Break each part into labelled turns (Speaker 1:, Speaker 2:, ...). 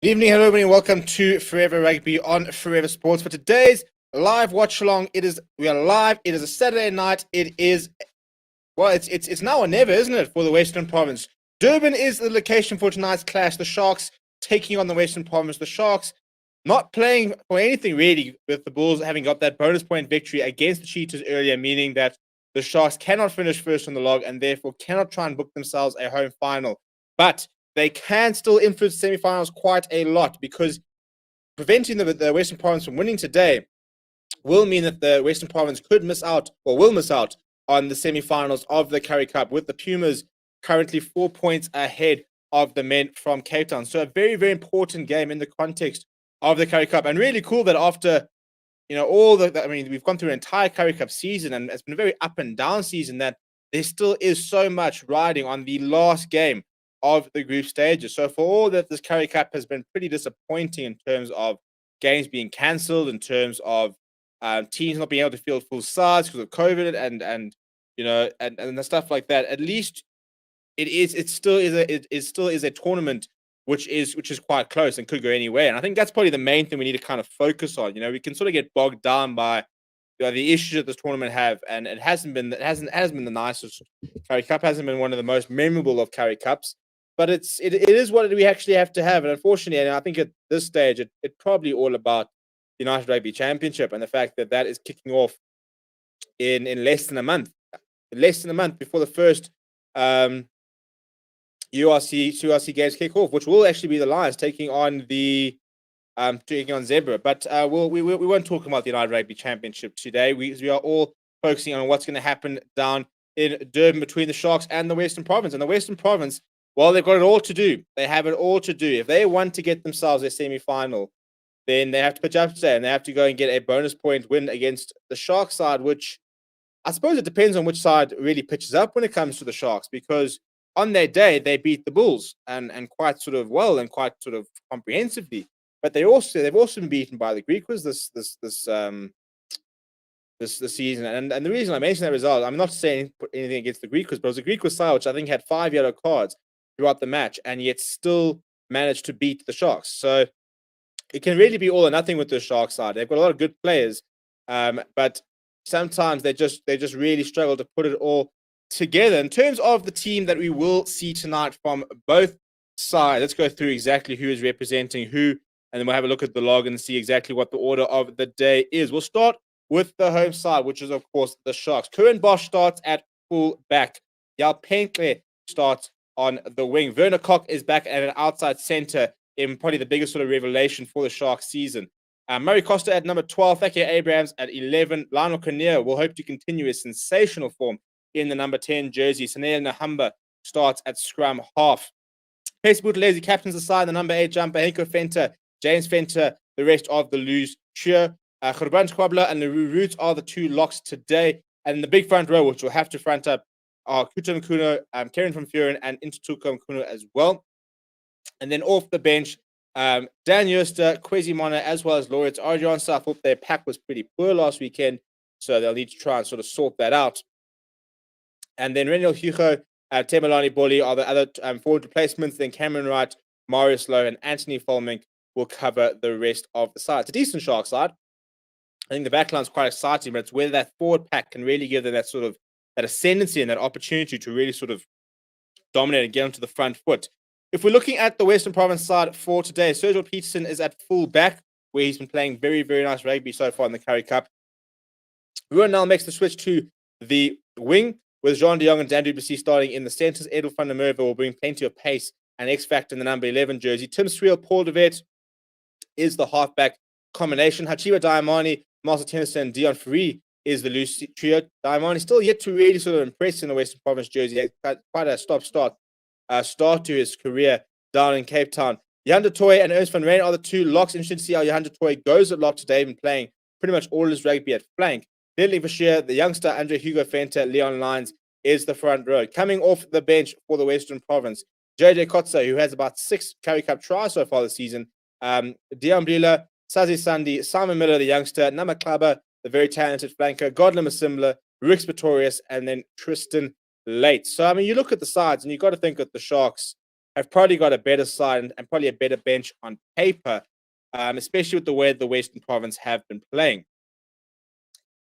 Speaker 1: Good evening, hello everybody, and welcome to Forever Rugby on Forever Sports. For today's live watch along, we are live. It is a Saturday night. It's now or never, isn't it, for the Western Province? Durban is the location for tonight's clash. The Sharks taking on the Western Province. The Sharks not playing for anything really, with the Bulls having got that bonus point victory against the Cheetahs earlier, meaning that the Sharks cannot finish first on the log and therefore cannot try and book themselves a home final. But they can still influence the semifinals quite a lot, because preventing the Western Province from winning today will mean that the Western Province could miss out, or will miss out, on the semifinals of the Currie Cup, with the Pumas currently 4 points ahead of the men from Cape Town. So a very, very important game in the context of the Currie Cup. And really cool that after, we've gone through an entire Currie Cup season, and it's been a very up and down season, that there still is so much riding on the last game of the group stages. So for all that, this Currie Cup has been pretty disappointing in terms of games being cancelled, in terms of teams not being able to field full sides because of COVID and the stuff like that. At least it still is a tournament which is quite close and could go anywhere. And I think that's probably the main thing we need to kind of focus on. We can sort of get bogged down by the issues that this tournament have, and it hasn't been the nicest. Currie Cup hasn't been one of the most memorable of Currie Cups. But it is what we actually have to have. And unfortunately, and I think at this stage, it's probably all about the United Rugby Championship and the fact that is kicking off in less than a month. Less than a month before the first URC games kick off, which will actually be the Lions taking on Zebra. But we won't talk about the United Rugby Championship today. We are all focusing on what's going to happen down in Durban between the Sharks and the Western Province. And the Western Province, well, they've got it all to do. They have it all to do. If they want to get themselves a semi-final, then they have to pitch up today, and they have to go and get a bonus point win against the Sharks side, which I suppose it depends on which side really pitches up when it comes to the Sharks, because on their day, they beat the Bulls and quite sort of well and quite sort of comprehensively. But they've also been beaten by the Griquas this season. And the reason I mention that result, I'm not saying anything against the Griquas, but it was the Griquas side which I think had 5 yellow cards throughout the match, and yet still managed to beat the Sharks. So it can really be all or nothing with the Sharks side. They've got a lot of good players, but sometimes they just really struggle to put it all together. In terms of the team that we will see tonight from both sides, let's go through exactly who is representing who, and then we'll have a look at the log and see exactly what the order of the day is. We'll start with the home side, which is, of course, the Sharks. Currie Bosch starts at full back. Yal Penkle starts on the wing. Werner Koch is back at an outside center, in probably the biggest sort of revelation for the Sharks season. Murray Costa at number 12, Thake Abrahams at 11. Lionel Kinnear will hope to continue his sensational form in the number 10 jersey. Sanel Nahamba starts at scrum half. Pace Buthelezi captains the side, the number 8 jumper, Henko Fenter, James Fenter, the rest of the loose trio. Gurban Kwabla and Leroux Roots are the 2 locks today. And the big front row, which will have to front up, are Kuta Mkuno, Karen from Furen, and Intutuka Mkuno as well. And then off the bench, Dan Jooste, Kwesi Mona, as well as Laureate Arjan. So I thought their pack was pretty poor last weekend, so they'll need to try and sort of sort that out. And then Renil Hugo, Temalani Boli are the other forward replacements. Then Cameron Wright, Marius Lowe, and Anthony Folmink will cover the rest of the side. It's a decent Shark side. I think the backline's quite exciting, but it's whether that forward pack can really give them that sort of that ascendancy and that opportunity to really sort of dominate and get onto the front foot. If we're looking at the Western Province side for today, Sergio Peterson is at full back, where he's been playing very, very nice rugby so far in the Currie Cup. Ruan now makes the switch to the wing, with Jean de Jong and Dan Duplessis starting in the centres. Edel van der Merwe will bring plenty of pace and X-Factor in the number 11 jersey. Tim Swiel, Paul de Vet is the halfback combination. Hachiba Diamani, Marcel Tennyson, and Dion Free is the loose trio. Diamani still yet to really sort of impress in the Western Province jersey. He had quite a stop-start start to his career down in Cape Town. Johan de Toy and Ernst van Rijn are the 2 locks. Interesting to see how Johan de Toy goes at lock today, even playing pretty much all his rugby at flank. Deadly Bashir, the youngster, Andre Hugo Fenter, Leon Lyons is the front row. Coming off the bench for the Western Province, JJ Kotze, who has about 6 Currie Cup tries so far this season. Dion Blila, Sazi Sandi, Simon Miller, the youngster, Nama Klaba, the very talented flanker, Godler Masimla, Rix Pretorius, and then Tristan Late. So, I mean, you look at the sides and you've got to think that the Sharks have probably got a better side and probably a better bench on paper, especially with the way the Western Province have been playing.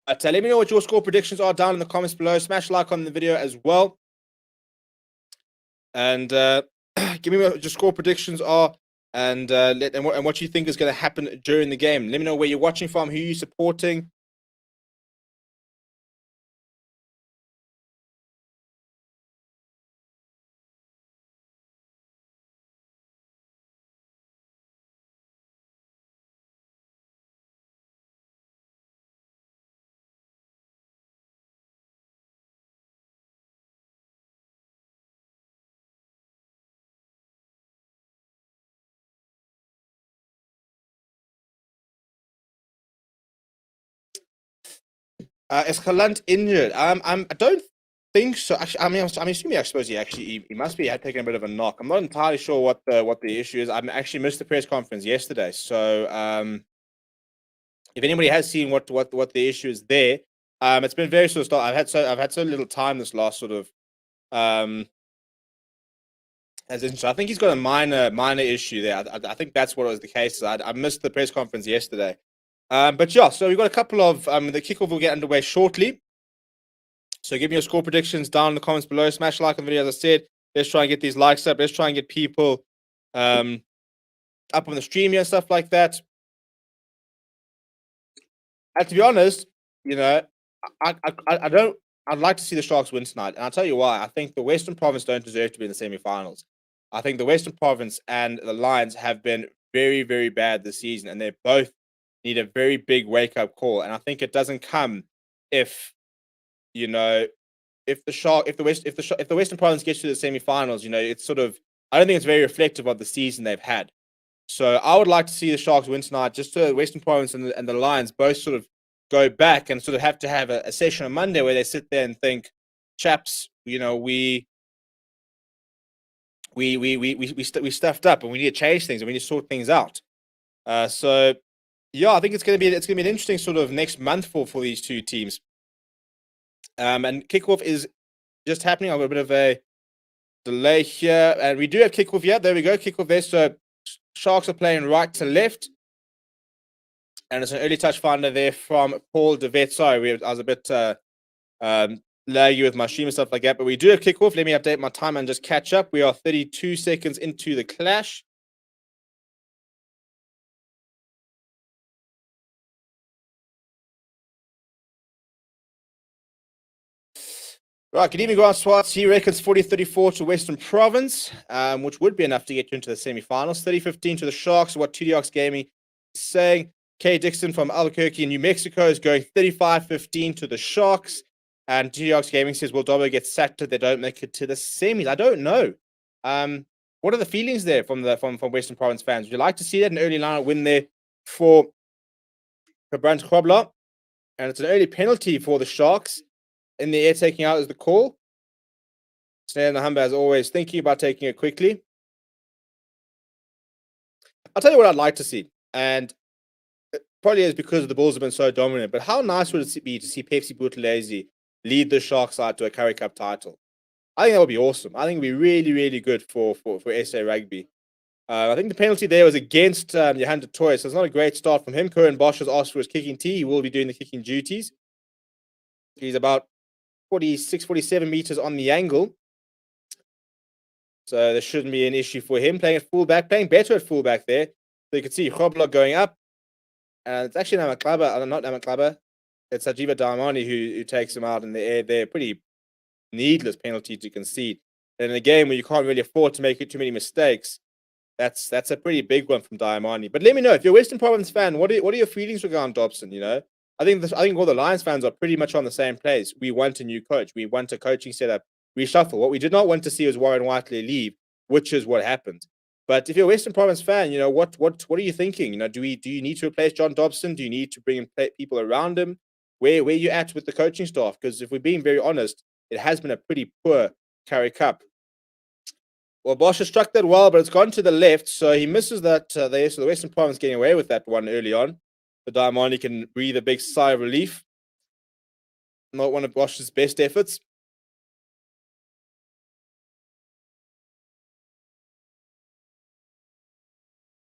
Speaker 1: But let me know what your score predictions are down in the comments below. Smash like on the video as well. And give me what your score predictions are and what you think is going to happen during the game. Let me know where you're watching from, who you're supporting. Is Galant injured? I don't think so. Actually, I'm assuming. I suppose he must be taking a bit of a knock. I'm not entirely sure what the issue is. I actually missed the press conference yesterday, so if anybody has seen what the issue is there, it's been very sort of. I've had so little time this last sort of as interesting. I think he's got a minor issue there. I think that's what was the case. I missed the press conference yesterday. But yeah, so we've got a couple of the kickoff will get underway shortly. So give me your score predictions down in the comments below. Smash like on the video, as I said. Let's try and get these likes up. Let's try and get people up on the stream here and stuff like that. And to be honest, you know, I don't. I'd like to see the Sharks win tonight, and I'll tell you why. I think the Western Province don't deserve to be in the semi-finals. I think the Western Province and the Lions have been very, very bad this season, and they both need a very big wake-up call. And I think it doesn't come if you know if the Western Province gets to the semi-finals. You know, it's sort of I don't think it's very reflective of the season they've had. So I would like to see the Sharks win tonight, just so the Western Province and the Lions both sort of go back and sort of have to have a session on Monday where they sit there and think, chaps, you know, we stuffed up and we need to change things and we need to sort things out. So yeah, I think it's gonna be an interesting sort of next month for these two teams. And kickoff is just happening. I've got a bit of a delay here, and we do have kickoff. Yeah, there we go, kickoff there. So Sharks are playing right to left. And it's an early touch finder there from Paul DeVet. Sorry, I was a bit laggy with my stream and stuff like that. But we do have kickoff. Let me update my time and just catch up. We are 32 seconds into the clash. Right, good evening, Grant Swartz. He reckons 40-34 to Western Province, which would be enough to get you into the semi-finals. 30-15 to the Sharks, what 2DX Gaming is saying. Kay Dixon from Albuquerque in New Mexico is going 35-15 to the Sharks. And 2DX Gaming says, will Dobbo get sacked if they don't make it to the semis? I don't know. What are the feelings there from Western Province fans? Would you like to see that an early lineup win there for Brant Krobler? And it's an early penalty for the Sharks. In the air, taking out is the call. Snare in the Humber, as always, thinking about taking it quickly. I'll tell you what I'd like to see. And it probably is because the Bulls have been so dominant. But how nice would it be to see Pepsi Buthelezi lead the Sharks side to a Currie Cup title? I think that would be awesome. I think it would be really, really good for SA Rugby. I think the penalty there was against Johan de Toy, so it's not a great start from him. Currie Bosch has asked for his kicking tee. He will be doing the kicking duties. He's about 46, 47 meters on the angle. So there shouldn't be an issue for him playing at fullback, playing better at fullback there. So you can see Grobler going up. And it's actually Namaklaba, not Namaklaba. It's Hajiba Dahmani who takes him out in the air. They're pretty needless penalty to concede. And in a game where you can't really afford to make too many mistakes, that's a pretty big one from Dahmani. But let me know, if you're a Western Province fan, what are your feelings regarding Dobson, you know? I think all the Lions fans are pretty much on the same place. We want a new coach. We want a coaching setup reshuffle. What we did not want to see was Warren Whiteley leave, which is what happened. But if you're a Western Province fan, you know what are you thinking? You know, do you need to replace John Dobson? Do you need to bring in people around him? Where are you at with the coaching staff? Because if we're being very honest, it has been a pretty poor Currie Cup. Well, Bosch has struck that well, but it's gone to the left, so he misses that there. So the Western Province getting away with that one early on. The Dahmani can breathe a big sigh of relief. Not one of Bosch's best efforts.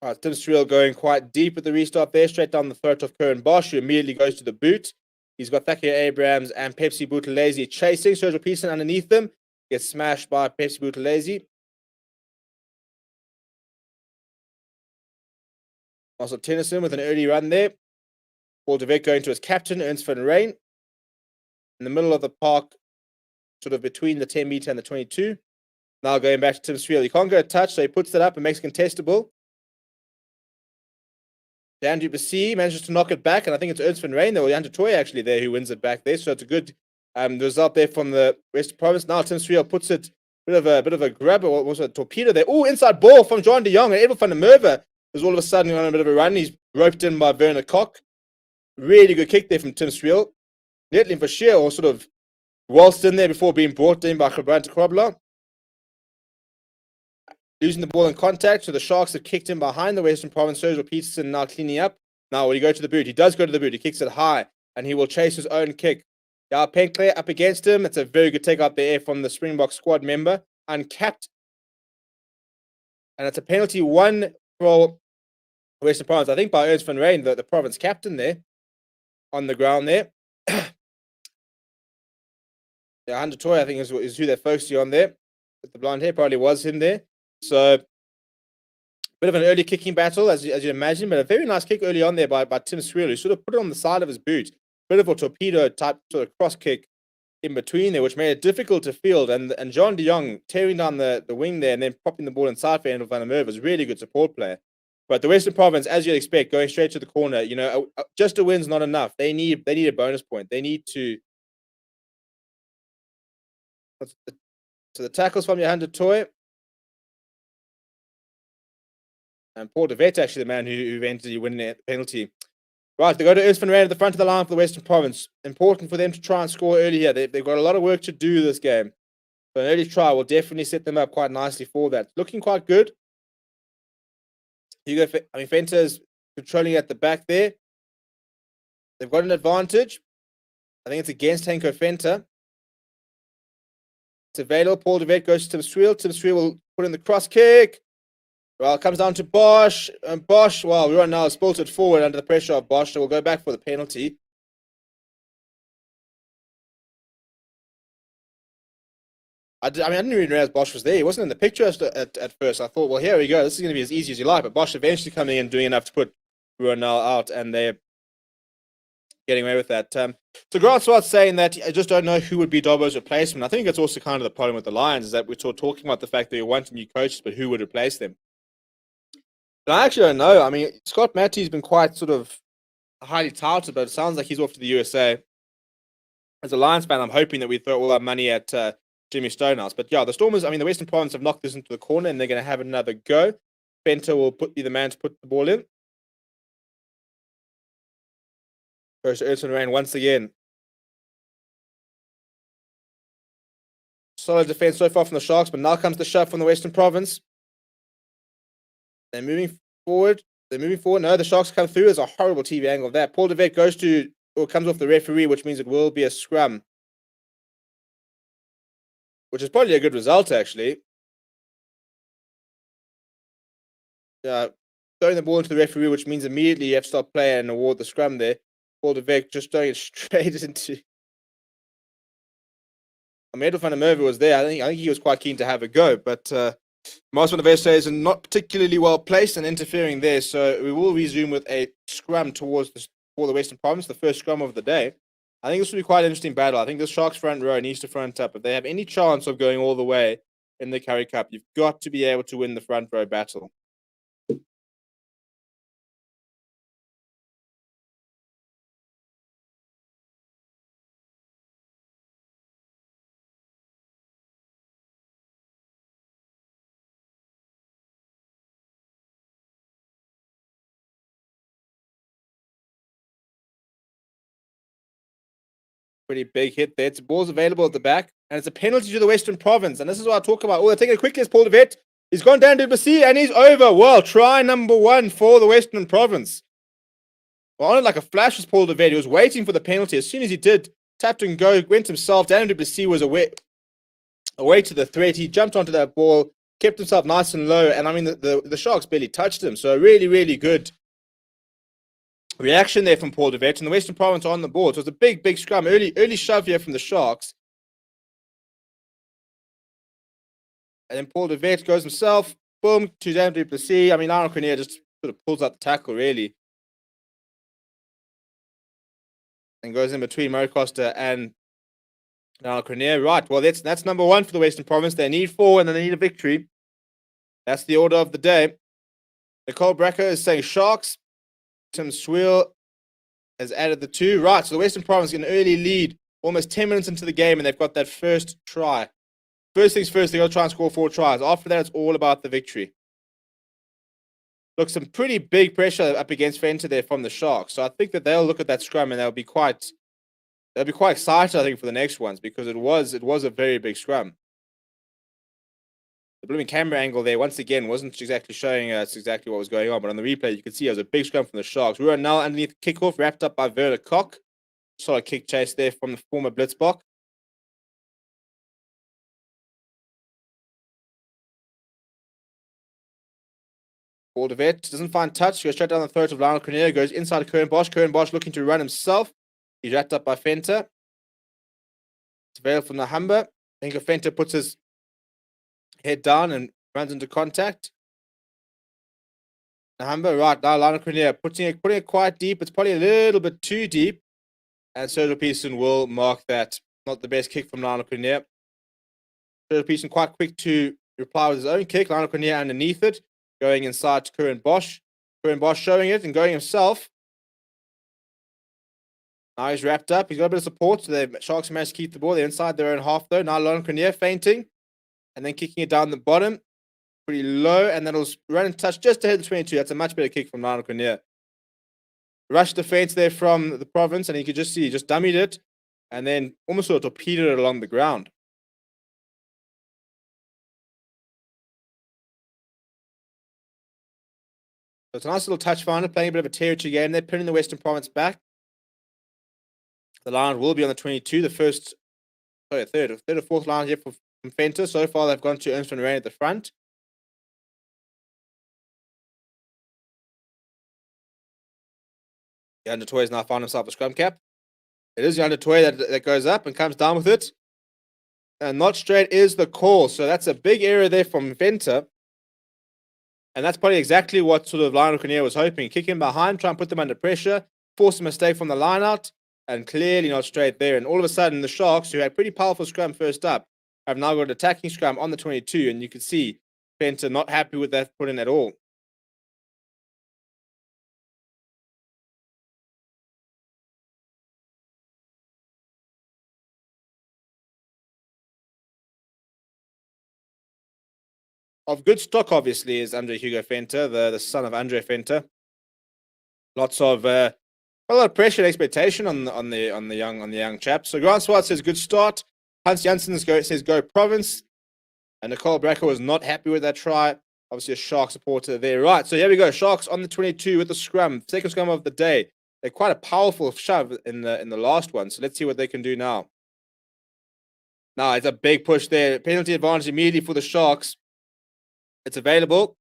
Speaker 1: All right, Tim Striel going quite deep with the restart there, straight down the throat of Currie Bosch, who immediately goes to the boot. He's got Thakir Abrahams and Pepsi Buthelezi chasing. Sergio Peterson underneath them. Gets smashed by Pepsi Buthelezi. Also Tennyson with an early run there. Paul de Wet going to his captain, Ernst van Rijn. In the middle of the park, sort of between the 10 meter and the 22. Now going back to Tim Striel. He can't go a touch, so he puts it up and makes it contestable. Dan du Plessis manages to knock it back, and I think it's Ernst van Rijn, or Jan de Tooy actually there, who wins it back there. So it's a good result there from the Western Province. Now Tim Striel puts it bit of a grab, or was it a torpedo there? Oh, inside ball from John de Jong, and Edwin van der Merwe is all of a sudden on a bit of a run. He's roped in by Werner Koch. Really good kick there from Tim Striel. Netlin Bashir, or sort of waltzed in there before being brought in by Gebrand Krobler. Losing the ball in contact, so the Sharks have kicked in behind the Western Province. Sergio Peterson now cleaning up. Now, when he go to the boot, he does go to the boot. He kicks it high, and he will chase his own kick. Yao Penkler up against him. It's a very good take out there from the Springbok squad member. Uncapped. And it's a penalty one for Western Province. I think by Ernst van Rijn, the province captain there, on the ground there. Yeah, Jan de Tooy, I think, is who they're focusing on there. With the blonde hair, probably was him there. So, bit of an early kicking battle, as you imagine, but a very nice kick early on there by Tim Striel, who sort of put it on the side of his boot. Bit of a torpedo type sort of cross kick in between there, which made it difficult to field. And John de Jong tearing down the wing there and then popping the ball inside for Edwin van der Merwe was a really good support player. But the Western Province, as you'd expect, going straight to the corner, just a win's not enough. They need a bonus point. They need to. So the tackles from Jan de Tooy. And Paul de Wet, actually, the man who eventually win the penalty. Right, they go to Ernst van Rijn at the front of the line for the Western Province. Important for them to try and score early here. They've got a lot of work to do this game. So an early try will definitely set them up quite nicely for that. Looking quite good. Fenta is controlling at the back there. They've got an advantage. I think it's against Henko Fenta. It's available. Paul de Wet goes to Tim Striel. Tim Striel will put in the cross kick. Well, it comes down to Bosch. And Bosch, well, we right now spilted forward under the pressure of Bosch, so we'll go back for the penalty. I didn't even realize Bosch was there. He wasn't in the picture at first. I thought, well, here we go. This is going to be as easy as you like. But Bosch eventually coming in, doing enough to put Ronald out, and they're getting away with that. So Grant Swart's saying that I just don't know who would be Dobbo's replacement. I think that's also kind of the problem with the Lions, is that we're talking about the fact that they want new coaches, but who would replace them? I actually don't know. I mean, Scott Matty's been quite sort of highly touted, but it sounds like he's off to the USA. As a Lions fan, I'm hoping that we throw all our money at Jimmy Stonehouse. But yeah, the Stormers, the Western Province have knocked this into the corner, and they're going to have another go. Fenta will be the man to put the ball in. Goes to Ernst van Rijn once again. Solid defense so far from the Sharks, but now comes the shove from the Western Province. They're moving forward. No, the Sharks come through. There's a horrible TV angle of that. Paul de Wet comes off the referee, which means it will be a scrum. Which is probably a good result, actually. Throwing the ball into the referee, which means immediately you have to stop play and award the scrum there. Paul de Wet just throwing it straight into. Edwin van der Merwe was there. I think he was quite keen to have a go, but most of the adversaries are not particularly well placed and interfering there. So we will resume with a scrum for the Western Province, the first scrum of the day. I think this will be quite an interesting battle. I think the Sharks front row needs to front up. If they have any chance of going all the way in the Currie Cup, you've got to be able to win the front row battle. Pretty big hit there. It's ball's available at the back, and it's a penalty to the Western Province. And this is what I talk about. Oh, they're taking it quickly as Paul de Wet. He's gone down to du Plessis, and he's over. Well, try number 1 for the Western Province. Well, on it like a flash was Paul de Wet. He was waiting for the penalty. As soon as he did, tapped and go, went himself. Daniel du Plessis was away to the threat. He jumped onto that ball, kept himself nice and low, and I mean the Sharks barely touched him. So a really, really good reaction there from Paul de Wet, and the Western Province on the board. So it was a big scrum, early shove here from the Sharks. And then Paul de Wet goes himself, boom, to James du Plessis. I mean, Lionel Cornier just sort of pulls out the tackle, really. And goes in between Murray Costa and Lionel Cornier. Right, well, that's number one for the Western Province. They need 4, and then they need a victory. That's the order of the day. Nicole Brecker is saying Sharks. Tim Sweel has added the 2. Right, so the Western Province get an early lead, almost 10 minutes into the game, and they've got that first try. First things first, they got to try and score 4 tries. After that, it's all about the victory. Look, some pretty big pressure up against Fenter there from the Sharks. So I think that they'll look at that scrum and they'll be quite excited, I think, for the next ones, because it was a very big scrum. The blooming camera angle there, once again, wasn't exactly showing us exactly what was going on, but on the replay, you can see it was a big scrum from the Sharks. We are now underneath the kickoff, wrapped up by Verla Koch. Solid kick chase there from the former Blitzbok. Paul de Wet doesn't find touch, goes straight down the throat of Lionel Cornier, goes inside of Currie Bosch. Currie Bosch looking to run himself. He's wrapped up by Fenter. It's available from the Humber. I think Fenter puts his head down and runs into contact. The Humber, right now, Lionel Cornier putting it quite deep. It's probably a little bit too deep. And Sergio Pearson will mark that. Not the best kick from Lionel Cornier. Sergio Pearson quite quick to reply with his own kick. Lionel Cornier underneath it, going inside to Currie Bosch. Currie Bosch showing it and going himself. Now he's wrapped up. He's got a bit of support. So the Sharks managed to keep the ball. They're inside their own half, though. Now Lionel Cornier feinting and then kicking it down the bottom. Pretty low. And that'll run and touch just ahead of the 22. That's a much better kick from Lionel Cornier. Rush defense there from the province. And you could just see he just dummied it. And then almost sort of torpedoed it along the ground. So it's a nice little touch finder, playing a bit of a territory game. They're pinning the Western Province back. The line will be on the 22. The third or fourth line here from Fenter. So far, they've gone to Ernst van Rijn at the front. The Undertoy has now found himself a scrum cap. It is the Undertoy that goes up and comes down with it. And not straight is the call. So that's a big error there from Fenter. And that's probably exactly what sort of Lionel Cornier was hoping. Kick him behind, try and put them under pressure, force a mistake from the line out, and clearly not straight there. And all of a sudden, the Sharks, who had pretty powerful scrum first up, have now got an attacking scrum on the 22. And you can see Fenter not happy with that put in at all. Of good stock, obviously, is Andre Hugo Fenter, the son of Andre Fenter. Lots of a lot of pressure and expectation on the young chap. So Grant Swart says good start. Hans Janssen says go Province, and Nicole Brecker was not happy with that try. Obviously, a Shark supporter there. Right, so here we go. Sharks on the 22 with the scrum, second scrum of the day. They're quite a powerful shove in the last one. So let's see what they can do now. Now it's a big push there. Penalty advantage immediately for the Sharks. It's available.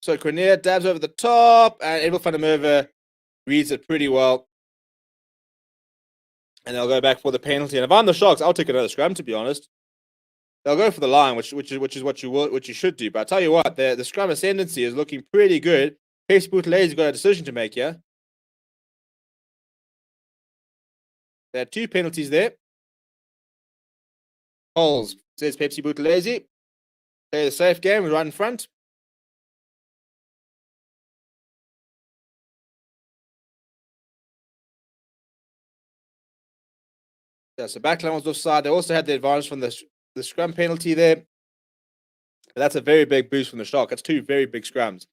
Speaker 1: So Cornier dabs over the top, and Edwin van der Merwe reads it pretty well. And they'll go back for the penalty. And if I'm the Sharks, I'll take another scrum, to be honest. They'll go for the line, which is what you should do. But I tell you what, the scrum ascendancy is looking pretty good. Pepsi Boutelet's got a decision to make here. There are 2 penalties there. Holes, says Pepsi Boutelezi. Play the safe game, right in front. Yeah, so backline was offside. They also had the advantage from the scrum penalty there. But that's a very big boost from the Shark. That's 2 very big scrums.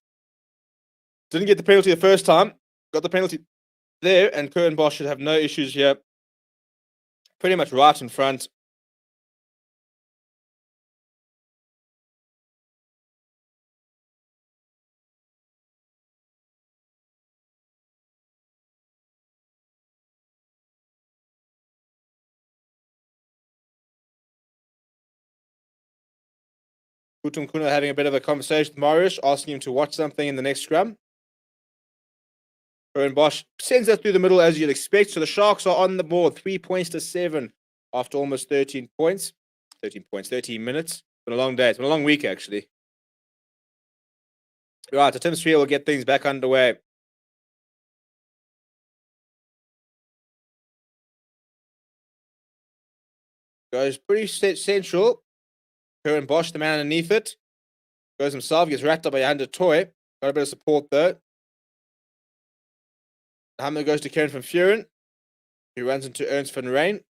Speaker 1: Didn't get the penalty the first time. Got the penalty there, and Currie Bosch should have no issues here. Pretty much right in front. Kutum Kuna having a bit of a conversation with Marius, asking him to watch something in the next scrum. Currie Bosch sends that through the middle as you'd expect. So the Sharks are on the board, 3 points to 7 after almost 13 points. 13 minutes. It's been a long day. It's been a long week, actually. Right, so Tim Sweer will get things back underway. Goes pretty central. Currie Bosch, the man underneath it. Goes himself, gets wrapped up by Yander Toy. Got a bit of support, though. Hammer goes to Karen van Vuren, who runs into Ernst van Rijn.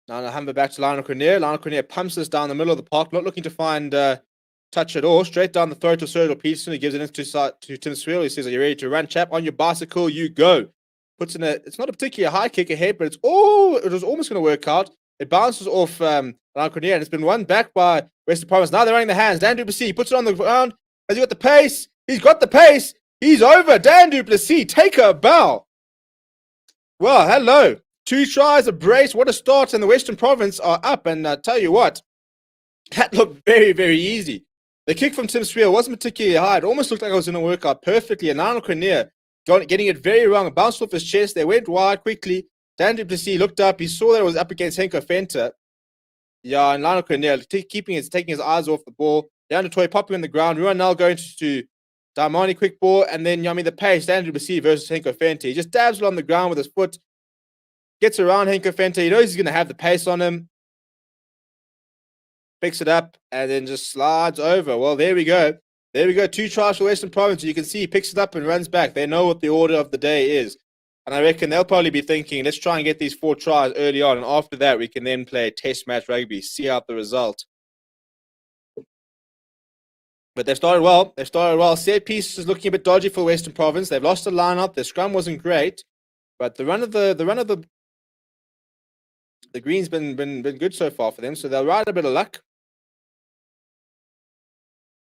Speaker 1: Now Hammer back to Lionel Cornier. Lionel Cornier pumps this down the middle of the park, not looking to find touch at all. Straight down the throat of Sergio Peterson, who gives it to Tim Sweer. He says, "Are you ready to run, chap? On your bicycle, you go." Puts in it's not a particularly high kick ahead, but it was almost going to work out. It bounces off Lionel Cornier, and it's been won back by Western Province. Now they're running the hands. Dan du Plessis puts it on the ground. Has he got the pace? He's got the pace. He's over. Dan du Plessis, take a bow. Well, hello. 2 tries, a brace. What a start. And the Western Province are up. And I tell you what, that looked very, very easy. The kick from Tim Sweer wasn't particularly high. It almost looked like it was going to work out perfectly. And Lionel Cornier getting it very wrong. It bounced off his chest. They went wide quickly. Dan du Plessis looked up. He saw that it was up against Henko Venter. Yeah, and Lionel Cornier taking his eyes off the ball. Yander Toy popping on the ground. Ruan now going to Daimani, quick ball, and then the pace. Dan du Plessis versus Henko Venter. He just dabs it on the ground with his foot. Gets around Henko Venter. He knows he's going to have the pace on him. Picks it up and then just slides over. Well, there we go. 2 tries for Western Province. You can see he picks it up and runs back. They know what the order of the day is. And I reckon they'll probably be thinking, let's try and get these 4 tries early on. And after that, we can then play test match rugby, see out the result. But they've started well. Set piece is looking a bit dodgy for Western Province. They've lost the lineup. Their scrum wasn't great. But the run of the green's been good so far for them. So they'll ride a bit of luck.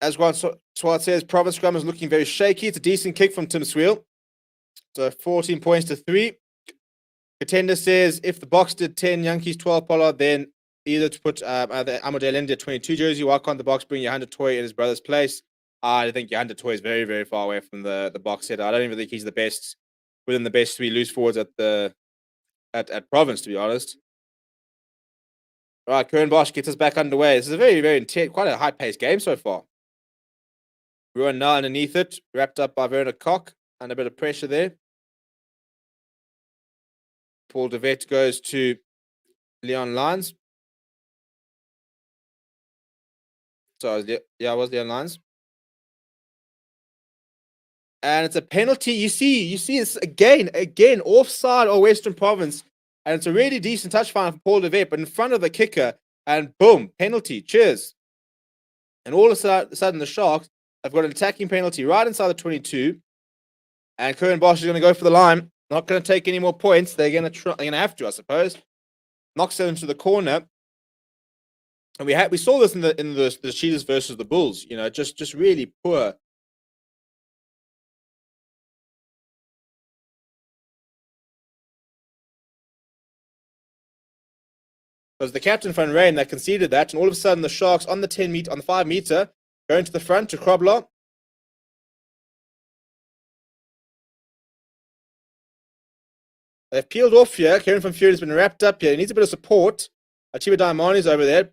Speaker 1: As Swart says, Province scrum is looking very shaky. It's a decent kick from Tim Sweer. So 14 points to 3. Contender says if the Box did 10, Yankees 12 Pollard, then either to put either Amadale India 22 jersey. Why can't the Box bring Yander Toy in his brother's place? I think Yander Toy is very, very far away from the Box header. I don't even think he's the best within the best 3 loose forwards at Province, to be honest. All right, Currie Bosch gets us back underway. This is a very, very intense, quite a high-paced game so far. Ruan now underneath it, wrapped up by Werner Koch, and a bit of pressure there. Paul de Vet goes to Leon Lyons. So, it was Leon Lyons. And it's a penalty. You see it's again, offside or Western Province. And it's a really decent touch find for Paul de Vet, but in front of the kicker. And boom, penalty. Cheers. And all of a sudden, the Sharks have got an attacking penalty right inside the 22. And Currie Bosch is going to go for the line. Not going to take any more points. They're going to have to, I suppose. Knocks it into the corner. And we saw this in the Cheetahs versus the Bulls. Just really poor. It was the captain Van Rijn that conceded that, and all of a sudden the Sharks on the 5 meter, going to the front to Krobler. They've peeled off here. Karen van Vuren has been wrapped up here. He needs a bit of support. Atiba Daimani's over there.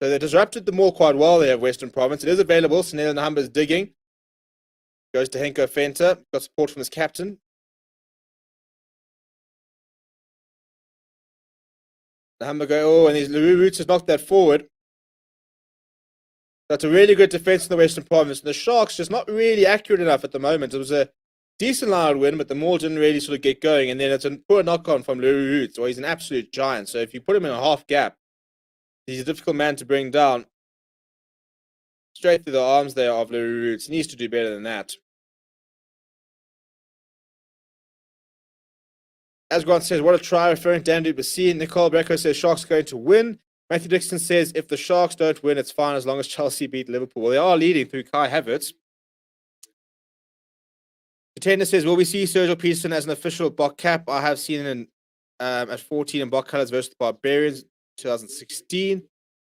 Speaker 1: So they disrupted the maul quite well there of Western Province. It is available. Snell Nahamba is digging. Goes to Henko Venter. Got support from his captain. Nahamba and his Leroux Roots has knocked that forward. That's a really good defense in the Western Province. And the Sharks just not really accurate enough at the moment. It was a decent line win, but the maul didn't really sort of get going. And then it's a poor knock-on from Leroux Roots. He's an absolute giant. So if you put him in a half gap, he's a difficult man to bring down. Straight through the arms there of Leroux Roots. He needs to do better than that. As Grant says, what a try, referring to Dan du Plessis. Nicole Brecco says Sharks are going to win. Matthew Dixon says if the Sharks don't win, it's fine as long as Chelsea beat Liverpool. Well, they are leading through Kai Havertz. Contender says, will we see Sergio Peterson as an official Bok cap? I have seen him at 14 in Bok colours versus the Barbarians. 2016.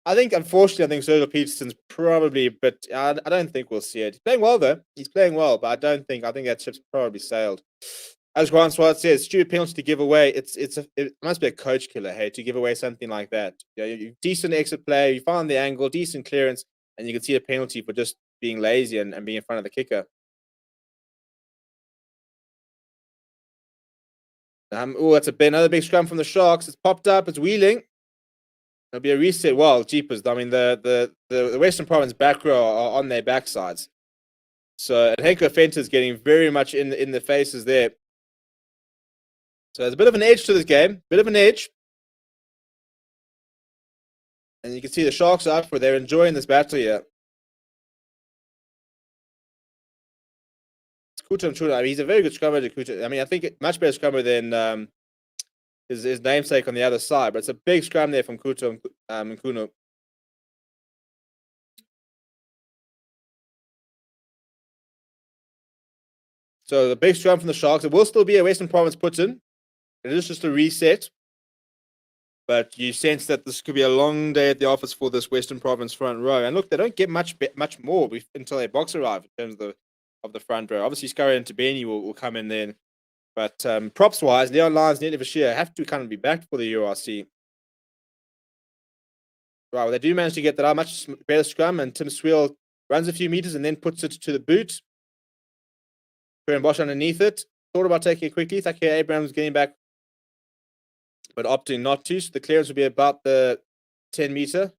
Speaker 1: I think, unfortunately, I think Sergio Peterson's probably, but I don't think we'll see it. He's playing well, though. He's playing well, but I think that ship's probably sailed. As Grant Swart says, stupid penalty to give away. It must be a coach killer, hey, to give away something like that. Decent exit play, you find the angle, decent clearance, and you can see a penalty for just being lazy and being in front of the kicker. That's another big scrum from the Sharks. It's popped up. It's wheeling. It'll be a reset. Well, jeepers. I mean, the Western Province back row are on their backsides. So Henko Fenter's getting very much in the faces there. So there's a bit of an edge to this game. Bit of an edge. And you can see the Sharks are up for it. They're enjoying this battle here. It's Kuta Mchuna. I mean, he's a very good scrummer, Kuta. I mean, I think much better scrummer than his namesake on the other side. But it's a big scrum there from Kuta Mchuna. So the big scrum from the Sharks. It will still be a Western Province put in. It is just a reset. But you sense that this could be a long day at the office for this Western Province front row. And look, they don't get much more until their box arrive in terms of the front row. Obviously, Scurry and Tabeni will come in then. But props-wise, Leon Lyons and Neti Vashia have to kind of be backed for the URC. Right, well, they do manage to get that out. Much better scrum. And Tim Sweel runs a few meters and then puts it to the boot. Currie Bosch underneath it. Thought about taking it quickly. Taki Abrams getting back, but opting not to. So the clearance will be about the 10 meter.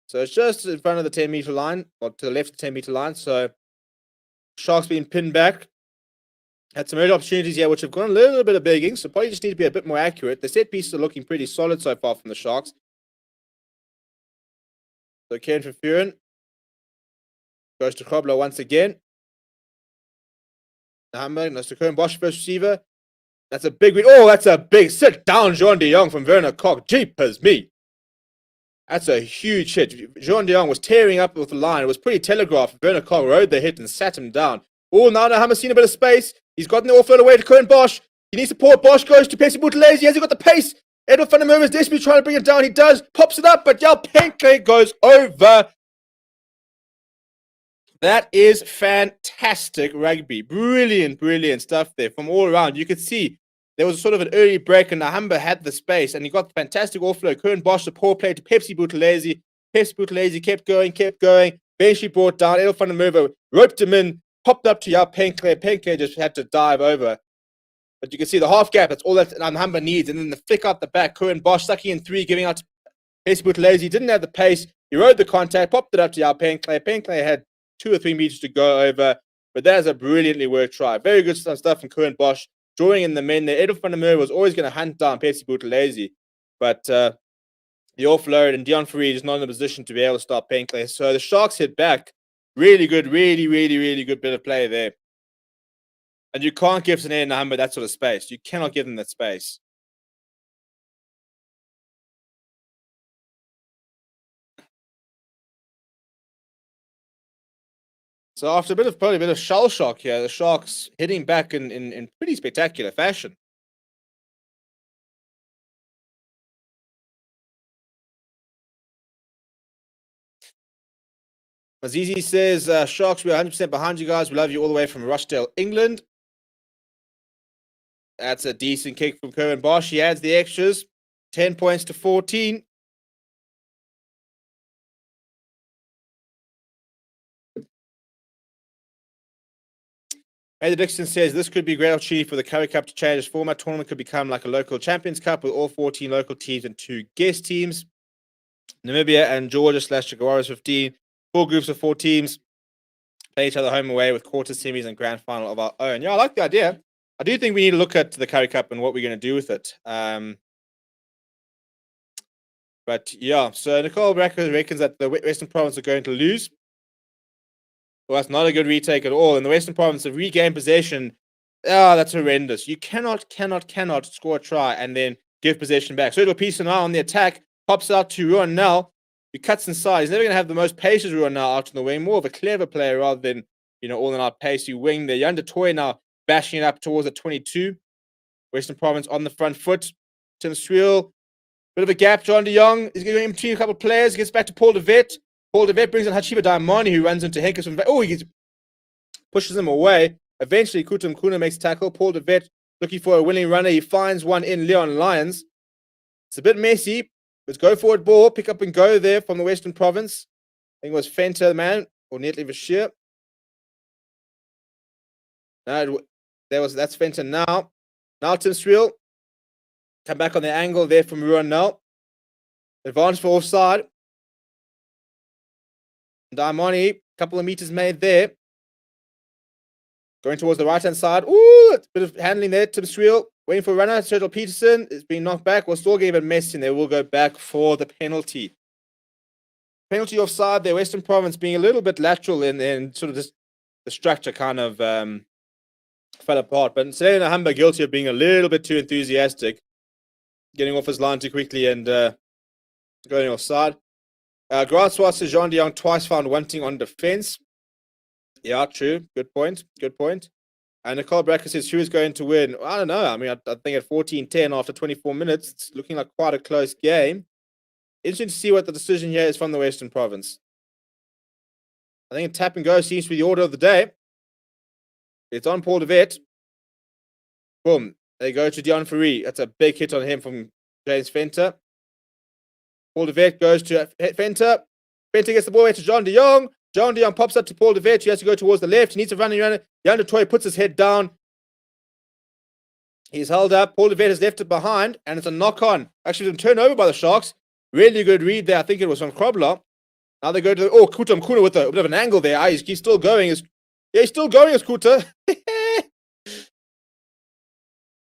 Speaker 1: So it's just in front of the 10 meter line, or to the left of the 10 meter line. So Sharks being pinned back. Had some early opportunities here, which have gone a little bit of begging. So probably just need to be a bit more accurate. The set pieces are looking pretty solid so far from the Sharks. So Kieran Verfuren goes to Krobler once again. Hamburg, that's to Currie Bosch, first receiver. That's a big read. Oh, that's a big sit down, Jean de Jong from Werner Koch. Jeepers me. That's a huge hit. Jean de Jong was tearing up with the line. It was pretty telegraphed. Werner Koch rode the hit and sat him down. Oh, now Hammer's seen a bit of space. He's gotten the offload away to Currie Bosch. He needs support. Bosch goes to Pesi Boutelese. Has he got the pace? Edward van der Merwe is desperately trying to bring it down. He does. Pops it up, but Penke goes over. That is fantastic rugby. Brilliant, brilliant stuff there from all around. You could see there was sort of an early break, and Nahamba had the space, and he got the fantastic offload. Currie Bosch, the poor play to Pepsi Boutelese. Pepsi Boutelese kept going. Eventually brought down. Edel van der Merwe roped him in, popped up to Penke. Penke just had to dive over. But you can see the half gap. That's all that Nahamba needs. And then the flick out the back. Currie Bosch sucking in 3, giving out to Pepsi Boutelese. He didn't have the pace. He rode the contact, popped it up to Penke. Penke had 2 or 3 meters to go over. But that is a brilliantly worked try. Very good stuff from Currie Bosch. Drawing in the men there. Edel van der Merwe was always going to hunt down Pepsi Boutelese. But the offload, and Dion Farid is not in a position to be able to stop Penke. So the Sharks hit back. Really good, really good bit of play there. And you can't give St. Nahamba that sort of space. You cannot give them that space. So after probably a bit of shell shock here, the Sharks hitting back in pretty spectacular fashion. Azizi says, Sharks, we're 100% behind you guys. We love you all the way from Rochdale, England. That's a decent kick from Currie Bosch. He adds the extras. 10 points to 14. Eddie Dixon says, this could be a great opportunity for the Currie Cup to change its format. Tournament could become like a local Champions Cup with all 14 local teams and 2 guest teams. Namibia and Georgia / Jaguaras 15. 4 groups of 4 teams play each other home and away with quarter, semis, and grand final of our own. Yeah, I like the idea. I do think we need to look at the Currie Cup and what we're going to do with it. But yeah, so Nicole reckons that the Western Province are going to lose. Well, that's not a good retake at all. In the Western Province, of regain possession, that's horrendous. You cannot score a try and then give possession back. So Pearson now on the attack, pops out to Ruan Nell. He cuts inside. He's never going to have the most pace as Ruan Nell out on the wing. More of a clever player rather than, all in out pacey wing there. Yanda Toy now bashing it up towards the 22. Western Province on the front foot. Tim Sweel, bit of a gap. John de Jong is going in between a couple of players. Gets back to Paul de Vet. Paul de Vet brings in Hachiba Daimani, who runs into Henkes from. Oh, he pushes him away. Eventually, Kutum Kuna makes a tackle. Paul de Vet looking for a winning runner. He finds one in Leon Lyons. It's a bit messy. Let's go forward ball. Pick up and go there from the Western Province. I think it was Fenter, the man, or Netley Vashir. No, that's Fenter now. Now Tim Sweel. Come back on the angle there from Ruan now. Advantage for offside. Daimoni, couple of meters made there. Going towards the right-hand side. Ooh, a bit of handling there. Tim Sweel waiting for a runner. Turtle Peterson is being knocked back. We'll still get a bit messy, and they will go back for the penalty. Penalty offside there. Western Province being a little bit lateral in sort of just the structure kind of fell apart. But Selena Humber guilty of being a little bit too enthusiastic, getting off his line too quickly and going offside. Grant Swatzer, Jean de Jong twice found wanting on defense. Yeah, true. Good point. Good point. And Nicole Bracker says, who is going to win? I don't know. I mean, I think at 14-10 after 24 minutes, it's looking like quite a close game. Interesting to see what the decision here is from the Western Province. I think a tap and go seems to be the order of the day. It's on Paul de Vet. Boom. They go to Dion Ferry. That's a big hit on him from James Fenter. Paul de Vet goes to Fenter. Fenter gets the ball away to John de Jong. John de Jong pops up to Paul de Vet. He has to go towards the left. He needs to run around it. Jan de Toy puts his head down. He's held up. Paul de Vet has left it behind, and it's a knock-on. Actually, been turned over by the Sharks. Really good read there. I think it was from Krobler. Now they go to Kutam Kuna with a bit of an angle there. He's still going. He's still going as Kuta.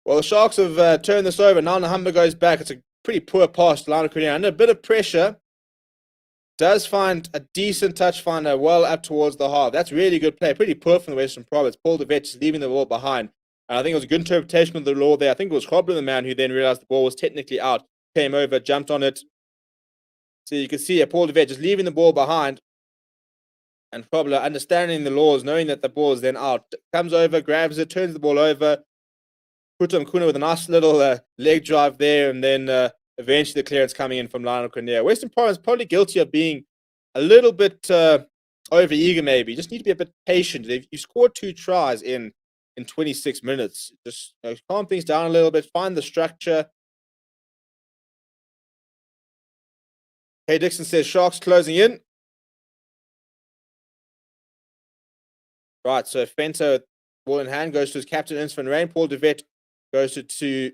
Speaker 1: Well, the Sharks have turned this over. Now Nahamba goes back. It's a pretty poor pass to Lana Currie. Under a bit of pressure. Does find a decent touch finder well up towards the half. That's really good play. Pretty poor from the Western Province. Paul de Vet just leaving the ball behind. And I think it was a good interpretation of the law there. I think it was Krobler, the man, who then realized the ball was technically out. Came over, jumped on it. So you can see Paul de Vet just leaving the ball behind. And Krobler, understanding the laws, knowing that the ball is then out, comes over, grabs it, turns the ball over. Kutam Kuna with a nice little leg drive there. And then eventually the clearance coming in from Lionel Cornea. Western Province probably guilty of being a little bit over-eager maybe. Just need to be a bit patient. You scored 2 tries in 26 minutes. Just calm things down a little bit, find the structure. Hey, Dixon says Sharks closing in. Right, so Fento, ball in hand, goes to his captain, Ernst van Rijn. Paul de Vet goes to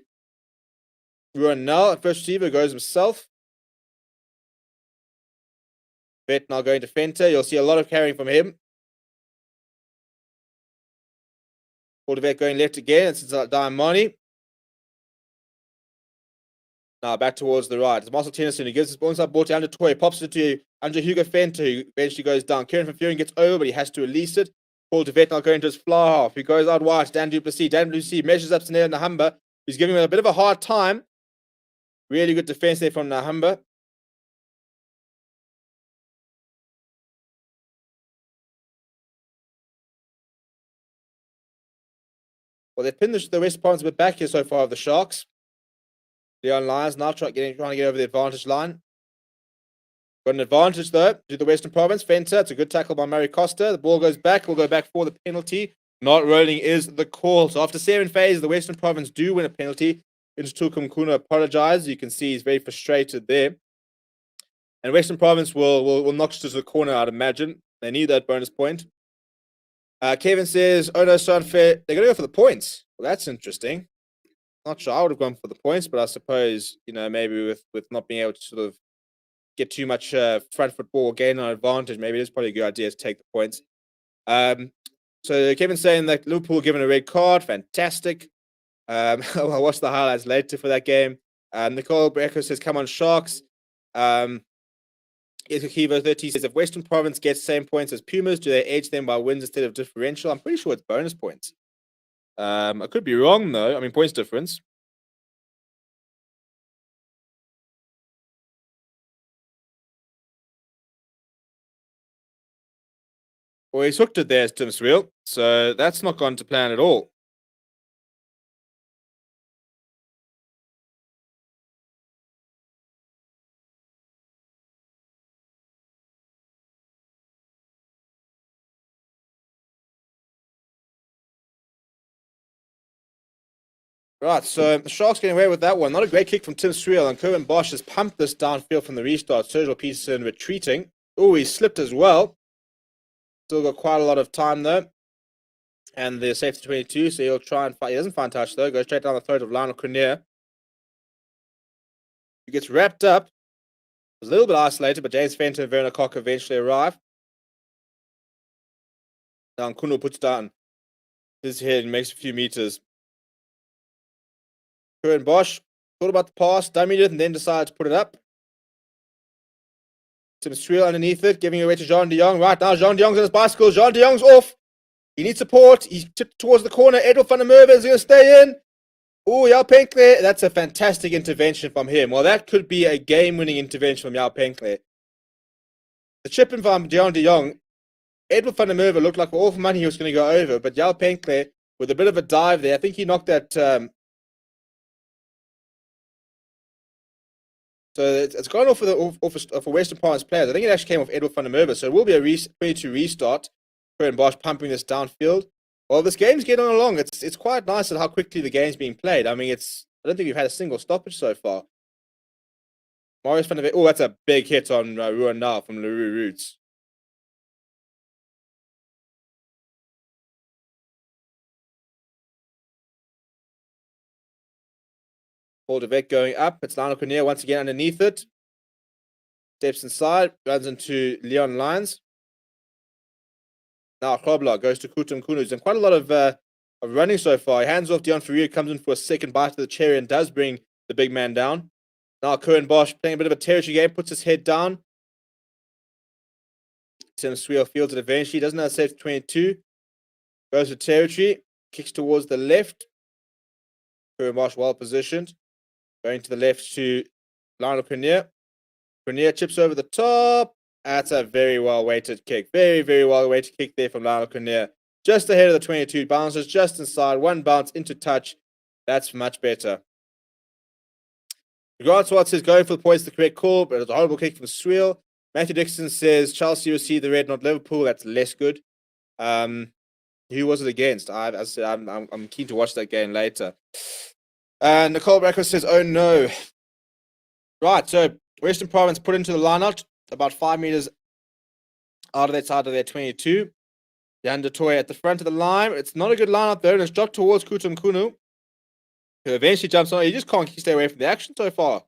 Speaker 1: Ruan Null. First receiver goes himself. Vet now going to Fenter. You'll see a lot of carrying from him. Paul de Vet going left again. It's Daimoni. Now back towards the right. It's Marcel Tennyson who gives his onside ball to Andrew Toy. Pops it to Andrew Hugo Fenter, who eventually goes down. Kieran van Vuuren gets over, but he has to release it. Paul de Vet now going to his fly half. He goes out wide. Dan Duplessis. Dan Duplessis measures up to Nahamba. He's giving him a bit of a hard time. Really good defense there from Nahamba. Well, they've pinned the West Province a bit back here so far of the Sharks. Leon Lyons now trying to get over the advantage line. Got an advantage, though, to the Western Province. Fenter, it's a good tackle by Murray Costa. The ball goes back. We'll go back for the penalty. Not rolling is the call. So after 7 phases, the Western Province do win a penalty. Instukum Kuna apologizes. You can see he's very frustrated there. And Western Province will knock to the corner, I'd imagine. They need that bonus point. Kevin says, oh no, so unfair. They're going to go for the points. Well, that's interesting. Not sure I would have gone for the points, but I suppose, maybe with not being able to sort of get too much front foot ball, gain an advantage, maybe it is probably a good idea to take the points. So Kevin's saying that Liverpool given a red card. Fantastic. I'll watch the highlights later for that game. Nicole Brecker says, come on, Sharks. Kivo 30 says, if Western Province gets same points as Pumas, do they edge them by wins instead of differential? I'm pretty sure it's bonus points. I could be wrong, though. I mean, points difference. Well, he's hooked it there, Tim Sweel. So that's not gone to plan at all. Right, so the Sharks getting away with that one. Not a great kick from Tim Sweel, and Currie Bosch has pumped this downfield from the restart. Sergio Peterson retreating. Oh, he slipped as well. Still got quite a lot of time though. And the safety 22, so he'll try and find. He doesn't find touch though. Goes straight down the throat of Lionel Currie. He gets wrapped up. Was a little bit isolated, but James Fenton and Werner Koch eventually arrive. Now Kuno puts down his head and makes a few meters. Currie Bosch thought about the pass, dummied it, and then decided to put it up. Tim Sweel underneath it, giving it away to Jean de Jong. Right now, Jean de Jong's on his bicycle. Jean de Jong's off. He needs support. He's tipped towards the corner. Edward van der Merwe is going to stay in. Oh, Yao Penkle. That's a fantastic intervention from him. Well, that could be a game-winning intervention from Yao Penkle. The chip in from Jean de Jong, Edward van der Merwe looked like for all the money he was going to go over, but Yao Penkle, with a bit of a dive there, I think he knocked that. So it's gone off for Western Province players. I think it actually came off Edward van der Merwe, so it will be a 22 restart. Currie Bosch pumping this downfield. Well, this game's getting along. It's quite nice at how quickly the game's being played. I mean, I don't think we've had a single stoppage so far. Marius van der Veer. Oh, that's a big hit on Ruan now from Leroux Roots. Paul de Vet going up. It's Lionel Currie once again underneath it. Steps inside, runs into Leon Lyons. Now Krobler goes to Kutum Kunu. He's done quite a lot of running so far. He hands off Dion Ferrier, comes in for a second bite of the cherry and does bring the big man down. Now Currie Bosch playing a bit of a territory game, puts his head down. Tim Sweel fields it eventually. Doesn't have a save 22. Goes to territory, kicks towards the left. Currie Bosch well positioned. Going to the left to Lionel Currie. Currie chips over the top. That's a very well-weighted kick. Very, very well-weighted kick there from Lionel Currie. Just ahead of the 22. Bounces just inside. One bounce into touch. That's much better. Regards to what says going for the points, the correct call, but it's a horrible kick from Sweel. Matthew Dixon says Chelsea received the red, not Liverpool. That's less good. Who was it against? I'm keen to watch that game later. And Nicole Bracker says, oh no. Right, so Western Province put into the line-out about 5 meters out of that side of their 22. Jan de Toy at the front of the line. It's not a good line-out there, and it's dropped towards Kutum Kunu, who eventually jumps on. He just can't stay away from the action so far. So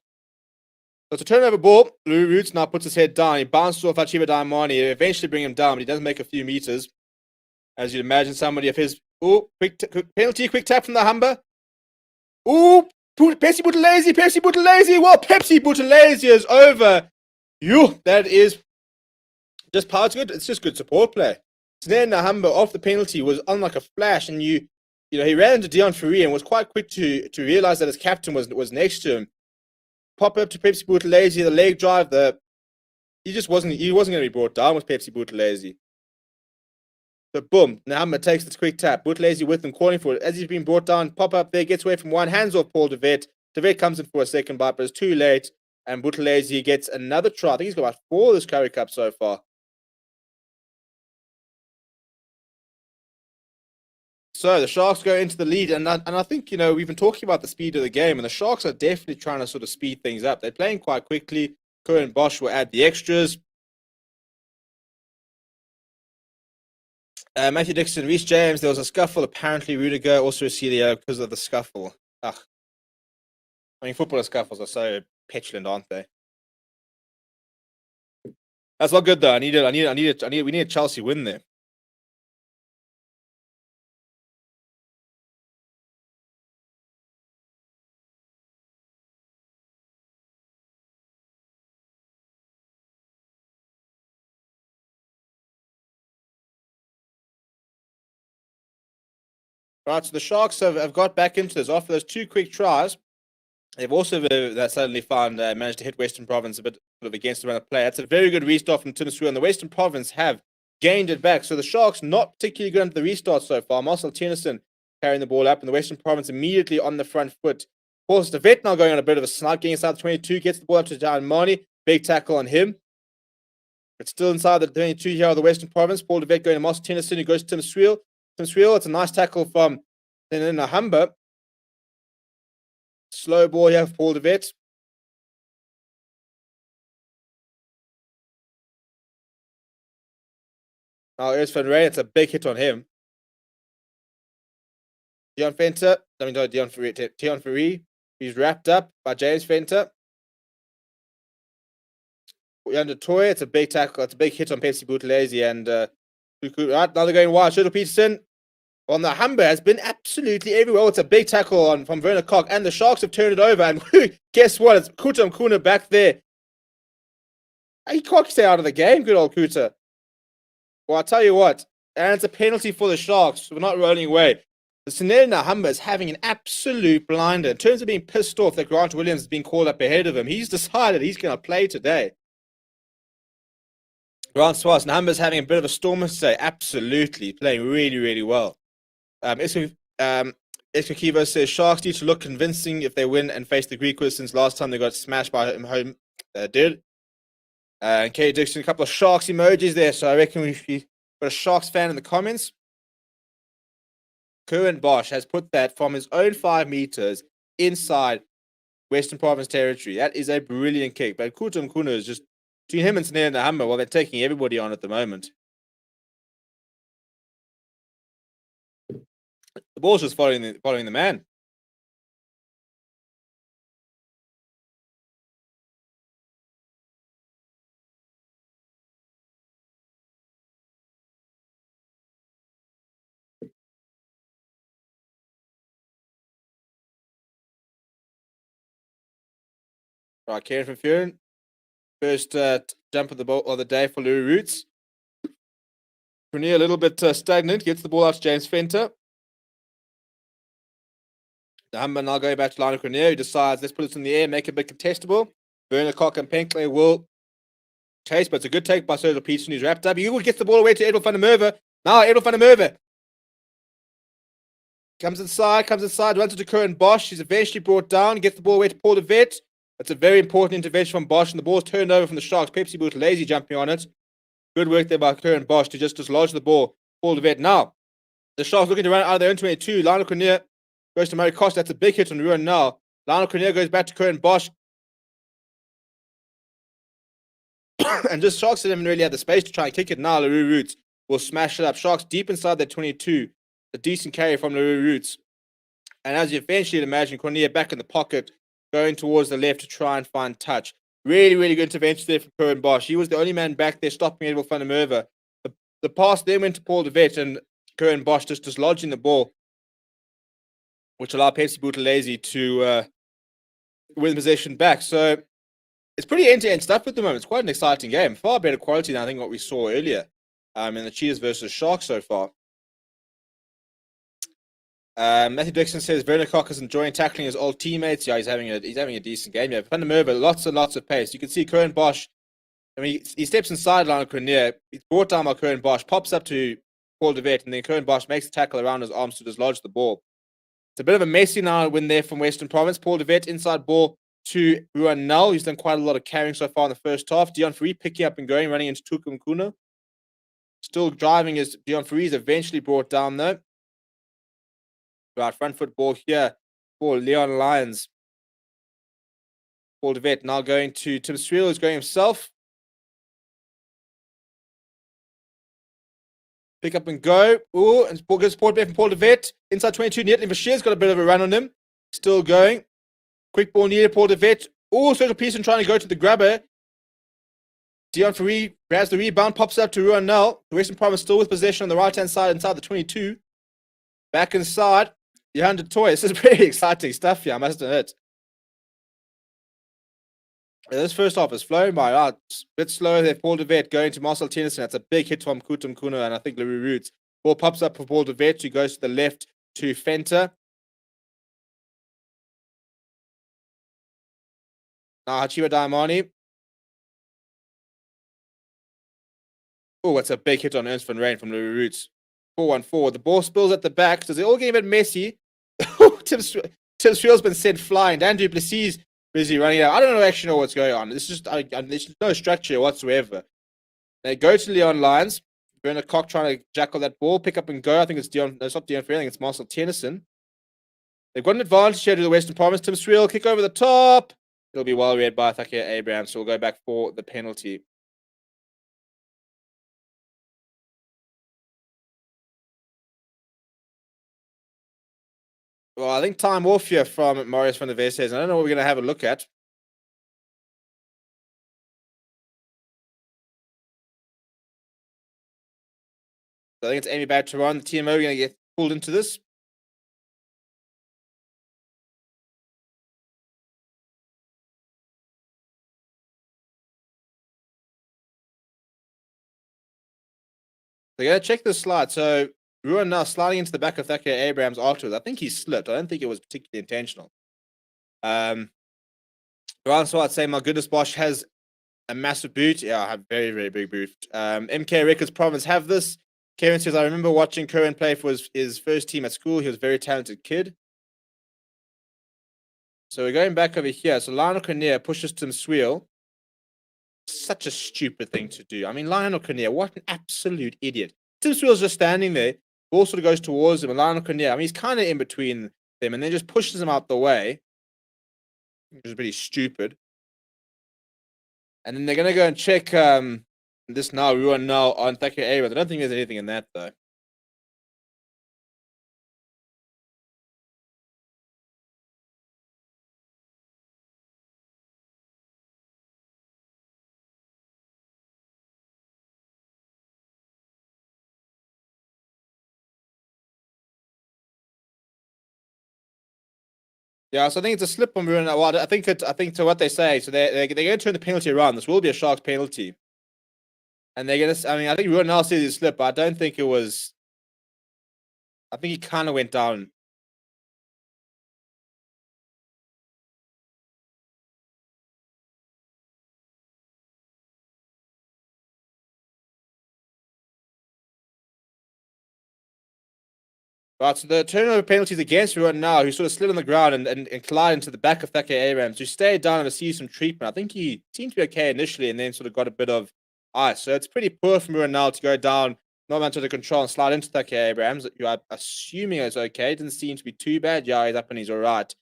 Speaker 1: it's a turnover ball. Lou Roots now puts his head down. He bounces off Achiba Daimani. He eventually bring him down, but he does make a few meters. As you'd imagine, somebody of his... Oh, quick penalty, quick tap from the Humber. Oh, Pepsi Buthelezi. Well, Pepsi Buthelezi is over. That is just power. It's just good support play. So then the Humber off the penalty was on like a flash, and he ran into Dion Ferrier and was quite quick to realize that his captain was next to him. Pop up to Pepsi Buthelezi, the leg drive. He wasn't going to be brought down with Pepsi Buthelezi. So boom, Nahamba takes this quick tap. Buthelezi with him, calling for it. As he's been brought down, pop up there, gets away from one, hands off Paul de Vet. De Vet comes in for a second bite, but it's too late. And Buthelezi gets another try. I think he's got about 4 of this Currie Cup so far. So the Sharks go into the lead, and I think, we've been talking about the speed of the game, and the Sharks are definitely trying to sort of speed things up. They're playing quite quickly. Currie and Bosch will add the extras. Matthew Dixon, Reece James, there was a scuffle. Apparently, Rudiger also received the yellow because of the scuffle. Ugh. I mean, footballer scuffles are so petulant, aren't they? That's not good though. We need a Chelsea win there. Right, so the Sharks have got back into this after those 2 quick tries. They've also suddenly managed to hit Western Province a bit sort of against the run of play. That's a very good restart from Tim Sweel, and the Western Province have gained it back. So the Sharks not particularly good under the restart so far. Marcel Tennyson carrying the ball up, and the Western Province immediately on the front foot. Of course, the Vet now going on a bit of a snipe, getting inside the 22, gets the ball up to Daimani. Big tackle on him. It's still inside the 22 here of the Western Province. Paul de Vet going to Marcel Tennyson, who goes to Tim Sweel. Tim Sweel, it's a nice tackle from Nahamba. Slow ball here for Paul de Vet. Now, Ernst van Rijn, it's a big hit on him. Dion Venter, Dion Ferree. He's wrapped up by James Venter. Under Toy, it's a big tackle. It's a big hit on Pepsi Buthelezi and right, now they're going wide. Shuttle Peterson on the Humber has been absolutely everywhere. It's a big tackle on from Werner Koch, and the Sharks have turned it over. And guess what? It's Kuta Mkuna back there. He can't stay out of the game, good old Kuta. Well, I'll tell you what, and it's a penalty for the Sharks. We're not rolling away. The Sunil Nahamba is having an absolute blinder. In terms of being pissed off that Grant Williams has been called up ahead of him, he's decided he's going to play today. Grant Swas, Nahamba's having a bit of a storm today. Absolutely. Playing really, really well. Eskakiva says Sharks need to look convincing if they win and face the Griquas since last time they got smashed by home. Did. And Katie Dixon, a couple of Sharks emojis there. So I reckon we've got a Sharks fan in the comments. Currie Bosch has put that from his own 5 meters inside Western Province territory. That is a brilliant kick. But Kuta Mkuna is just between him and Snare and the Humber, well, they're taking everybody on at the moment. The ball's just following the man. Right, Kieran from Furen. First jump of the ball of the day for Louis Roots. Grenier a little bit stagnant. Gets the ball out to James Venter. The Humber now going back to Lionel Grenier, who decides, let's put it in the air, make it a bit contestable. Werner Koch and Penkler will chase, but it's a good take by Sergio Peterson, who's wrapped up. He gets the ball away to Edel van der Merwe. Now Edel van der Merwe comes inside, runs into Currie Bosch. He's eventually brought down, gets the ball away to Paul de Vet. That's a very important intervention from Bosch, and the ball's turned over from the Sharks. Pepsi Buthelezi jumping on it. Good work there by Currie Bosch to just dislodge the ball. Paul de Vet. Now, the Sharks looking to run out of their own 22. Lionel Grenier goes to Murray Costa. That's a big hit on Ruan now. Lionel Grenier goes back to Currie Bosch. And just Sharks didn't really have the space to try and kick it. Now LaRue Roots will smash it up. Sharks deep inside their 22. A decent carry from LaRue Roots. And as you eventually imagine, Cornea back in the pocket, going towards the left to try and find touch. Really, really good intervention there from Currie Bosch. He was the only man back there stopping Edel van der Merwe. The pass then went to Paul de Vet, and Currie Bosch just dislodging the ball, which allowed Pepsi Buthelezi to win possession back. So it's pretty end-to-end stuff at the moment. It's quite an exciting game. Far better quality than I think what we saw earlier in the Cheetahs versus Sharks so far. Matthew Dixon says Werner Koch is enjoying tackling his old teammates. Yeah, he's having a decent game. Yeah, Van der Merwe, lots and lots of pace. You can see Currie Bosch. I mean, he steps inside Lionel Grenier. He's brought down by Currie Bosch, pops up to Paul de Vet, and then Currie Bosch makes the tackle around his arms to dislodge the ball. It's a bit of a messy now win there from Western Province. Paul de Vet inside ball to Ruan Null. He's done quite a lot of carrying so far in the first half. Dion Ferree picking up and going, running into Tuka Mkuna. Still driving as Dion Ferree is eventually brought down though. Right, front foot ball here for Leon Lyons. Paul de Vet now going to Tim Swiel, who's going himself. Pick up and go. Ooh, and good support back from Paul de Vet. Inside 22, Netlin Bashir's got a bit of a run on him. Still going. Quick ball needed, Paul de Vet. Oh, Sergio Peterson trying to go to the grabber. Dion Ferree grabs the rebound, pops up to Ruan Null. The Western Province still with possession on the right-hand side inside the 22. Back inside. Johan de Toy. This is pretty exciting stuff here, I must admit. This first half is flowing by. A bit slow there. Paul de Vet going to Marcel Tennyson. That's a big hit from Kuta Mkuna and I think Louis Roots. Ball pops up for Paul de Vet, who goes to the left to Fenter. Now Hachiba Diamani. Oh, that's a big hit on Ernst van Rijn from Louis Roots. 4-1-4. The ball spills at the back, so they're all getting a bit messy. Tim Swiel's been sent flying. Dan Duplessis busy running out. I don't actually know what's going on. It's just there's no structure whatsoever. They go to Leon Lyons. Werner Koch trying to jackal that ball, pick up and go. I think it's not Dion Ferree. I think it's Marcel Tennyson. They've got an advantage here to the Western Province. Tim Sweel, kick over the top. It'll be well read by Thakia Abraham, so we'll go back for the penalty. Well, I think time off here from Marius van der Wes says, I don't know what we're going to have a look at. So I think it's Amy Batteron, the TMO, going to get pulled into this. They're going to check the slide. So Ruan now sliding into the back of Thakia Abrams afterwards. I think he slipped. I don't think it was particularly intentional. Ruan Swart saying, my goodness, Bosch has a massive boot. Yeah, I have very, very big boot. MK Records Province have this. Kevin says, I remember watching Currie play for his first team at school. He was a very talented kid. So we're going back over here. So Lionel Kinnear pushes Tim Sweel. Such a stupid thing to do. I mean, Lionel Kinnear, what an absolute idiot. Tim Sweel's just standing there. Ball sort of goes towards him. And Lionel Kinnear, I mean, he's kind of in between them. And then just pushes him out the way. Which is pretty stupid. And then they're going to go and check this now. We run now on Thakia Abrams. I don't think there's anything in that, though. Yeah, so I think it's a slip on Ruan. Well, I think to what they say. So they're going to turn the penalty around. This will be a Sharks penalty. And they're going to, I mean, I think Ruan now says it's a slip, but I don't think it was. I think he kind of went down. Right, so the turnover penalties against Ruan now, who sort of slid on the ground and collided into the back of Thakia Abrams, who stayed down and received some treatment. I think he seemed to be okay initially and then sort of got a bit of ice. So it's pretty poor from Ruan now to go down, not much under control, and slide into Thakia Abrams. You are assuming it's okay. Didn't seem to be too bad. Yeah, he's up and he's all right.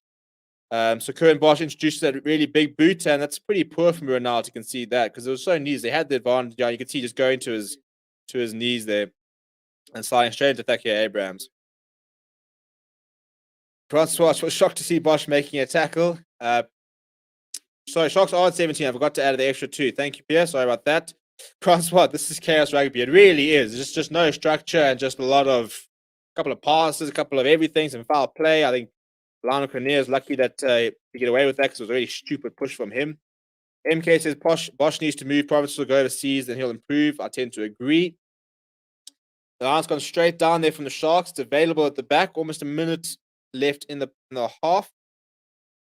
Speaker 1: So Curran Bosch introduces that really big boot, and that's pretty poor from Ruan now to concede that because it was so knees. They had the advantage. Yeah, you could see just going to his knees there and sliding straight into Thakia Abrams. Francois was shocked to see Bosch making a tackle. Sorry, Sharks are at 17. I forgot to add the extra 2. Thank you, Pierre. Sorry about that. Francois, this is chaos rugby. It really is. It's just no structure and just a couple of passes, a couple of everything, some foul play. I think Lionel Kinnear is lucky that he get away with that because it was a really stupid push from him. MK says Bosch needs to move. Province will go overseas, then he'll improve. I tend to agree. The line's gone straight down there from the Sharks. It's available at the back. Almost a minute left in the half.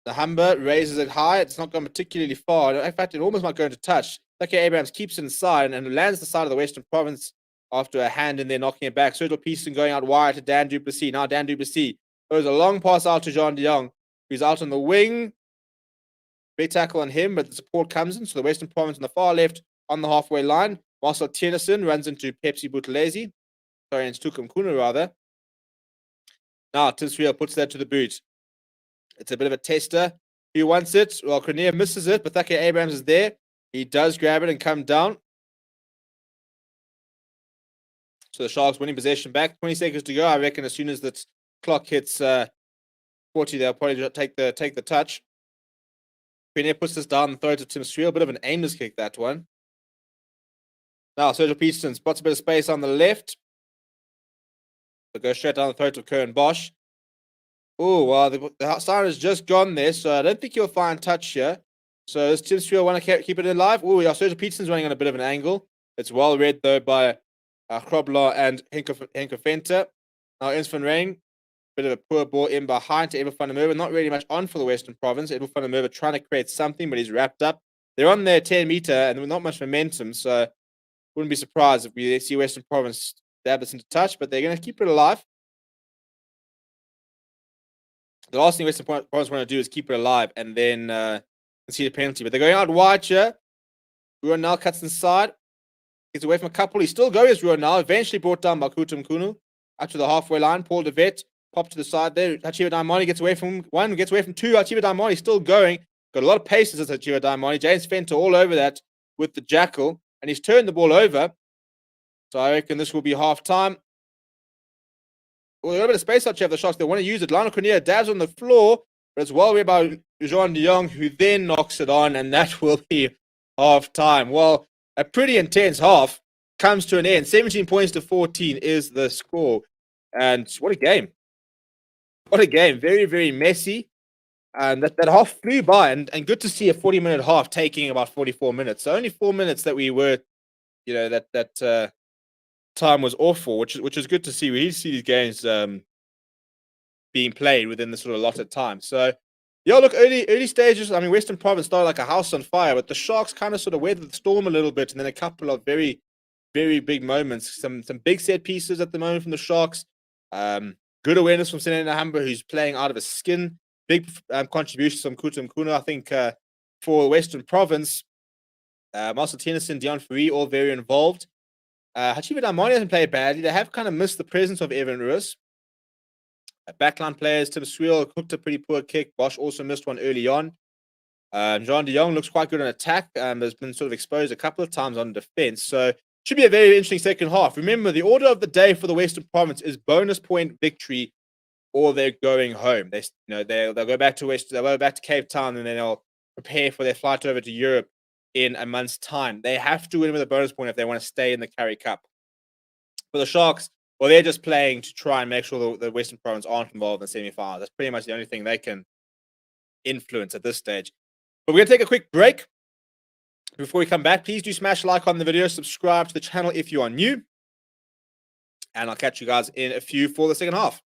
Speaker 1: The Humber raises it high. It's not gone particularly far. In fact, it almost might go into touch. Thakia Abrams keeps it inside and lands the side of the Western Province after a hand in there knocking it back. Sergio Peterson going out wide to Dan du Plessis. Now Dan du Plessis throws a long pass out to Jean de Jong, who's out on the wing. Big tackle on him, but the support comes in. So the Western Province on the far left on the halfway line. Marcel Tennyson runs into Pepsi Buthelezi. Sorry, it's Tukum Kuna rather. Now Tim Sweel puts that to the boot. It's a bit of a tester. He wants it. Well, Kinnear misses it, but Thakia Abrams is there. He does grab it and come down. So the Sharks winning possession back. 20 seconds to go. I reckon as soon as the clock hits 40, they'll probably take the touch. Kinnear puts this down the throat of Tim Sweel. A bit of an aimless kick, that one. Now, Sergio Peterson spots a bit of space on the left. So go straight down the throat of Curran Bosch. Oh, well, the siren has just gone there, so I don't think he'll find touch here. So does Tim Sweel want to keep it alive? Oh, yeah, Sergio Peterson's running on a bit of an angle. It's well read, though, by Krobler and Henker Fenter. Now, Ernst van Rijn, bit of a poor ball in behind to Edwin van der Merwe. Not really much on for the Western Province. Edwin van der Merwe trying to create something, but he's wrapped up. They're on their 10-meter, and not much momentum, so wouldn't be surprised if we see Western Province stab this into touch, but they're going to keep it alive. The last thing Western Province want to do is keep it alive and then see the penalty. But they're going out wide here. Ruan now cuts inside. Gets away from a couple. He's still going as Ruan now. Eventually brought down by Kutum Kunu. Up to the halfway line. Paul de Vet Pop to the side there. Hachiba Daimani gets away from one, gets away from two. Hachiba Daimani still going. Got a lot of paces as Hachiba Daimani. James Fenter all over that with the jackal. And he's turned the ball over. So I reckon this will be half time. Well, a little bit of space out here for the Sharks. They want to use it. Lionel Cornea dabs on the floor, but it's well away by Jean de Jong, who then knocks it on, and that will be half time. Well, a pretty intense half comes to an end. 17 points to 14 is the score. And what a game. What a game. Very, very messy. And that half flew by, and good to see a 40-minute half taking about 44 minutes. So only 4 minutes that we were, that time was awful, which is good to see. We see these games being played within the sort of allotted time. So, yeah, look, early stages. I mean, Western Province started like a house on fire, but the Sharks kind of sort of weathered the storm a little bit, and then a couple of very, very big moments. Some big set pieces at the moment from the Sharks. Good awareness from Senena Hamba, who's playing out of his skin. Big contributions from Kutu Mkuna, I think, for Western Province. Marcel Tennyson, Dion Fourie, all very involved. Hachiba Daimani hasn't played badly. They have kind of missed the presence of Evan Ruiz. Backline players, Tim Sweel hooked a pretty poor kick. Bosch also missed one early on. Jean de Jong looks quite good on attack. Has been sort of exposed a couple of times on defense. So should be a very interesting second half. Remember, the order of the day for the Western Province is bonus point victory, or they're going home. They'll go back to they'll go back to Cape Town, and then they'll prepare for their flight over to Europe in a month's time. They have to win with a bonus point if they want to stay in the Currie Cup. For the Sharks, well, they're just playing to try and make sure the Western Province aren't involved in the semi-finals. That's pretty much the only thing they can influence at this stage. But we're going to take a quick break. Before we come back, please do smash a like on the video, subscribe to the channel if you are new, and I'll catch you guys in a few for the second half.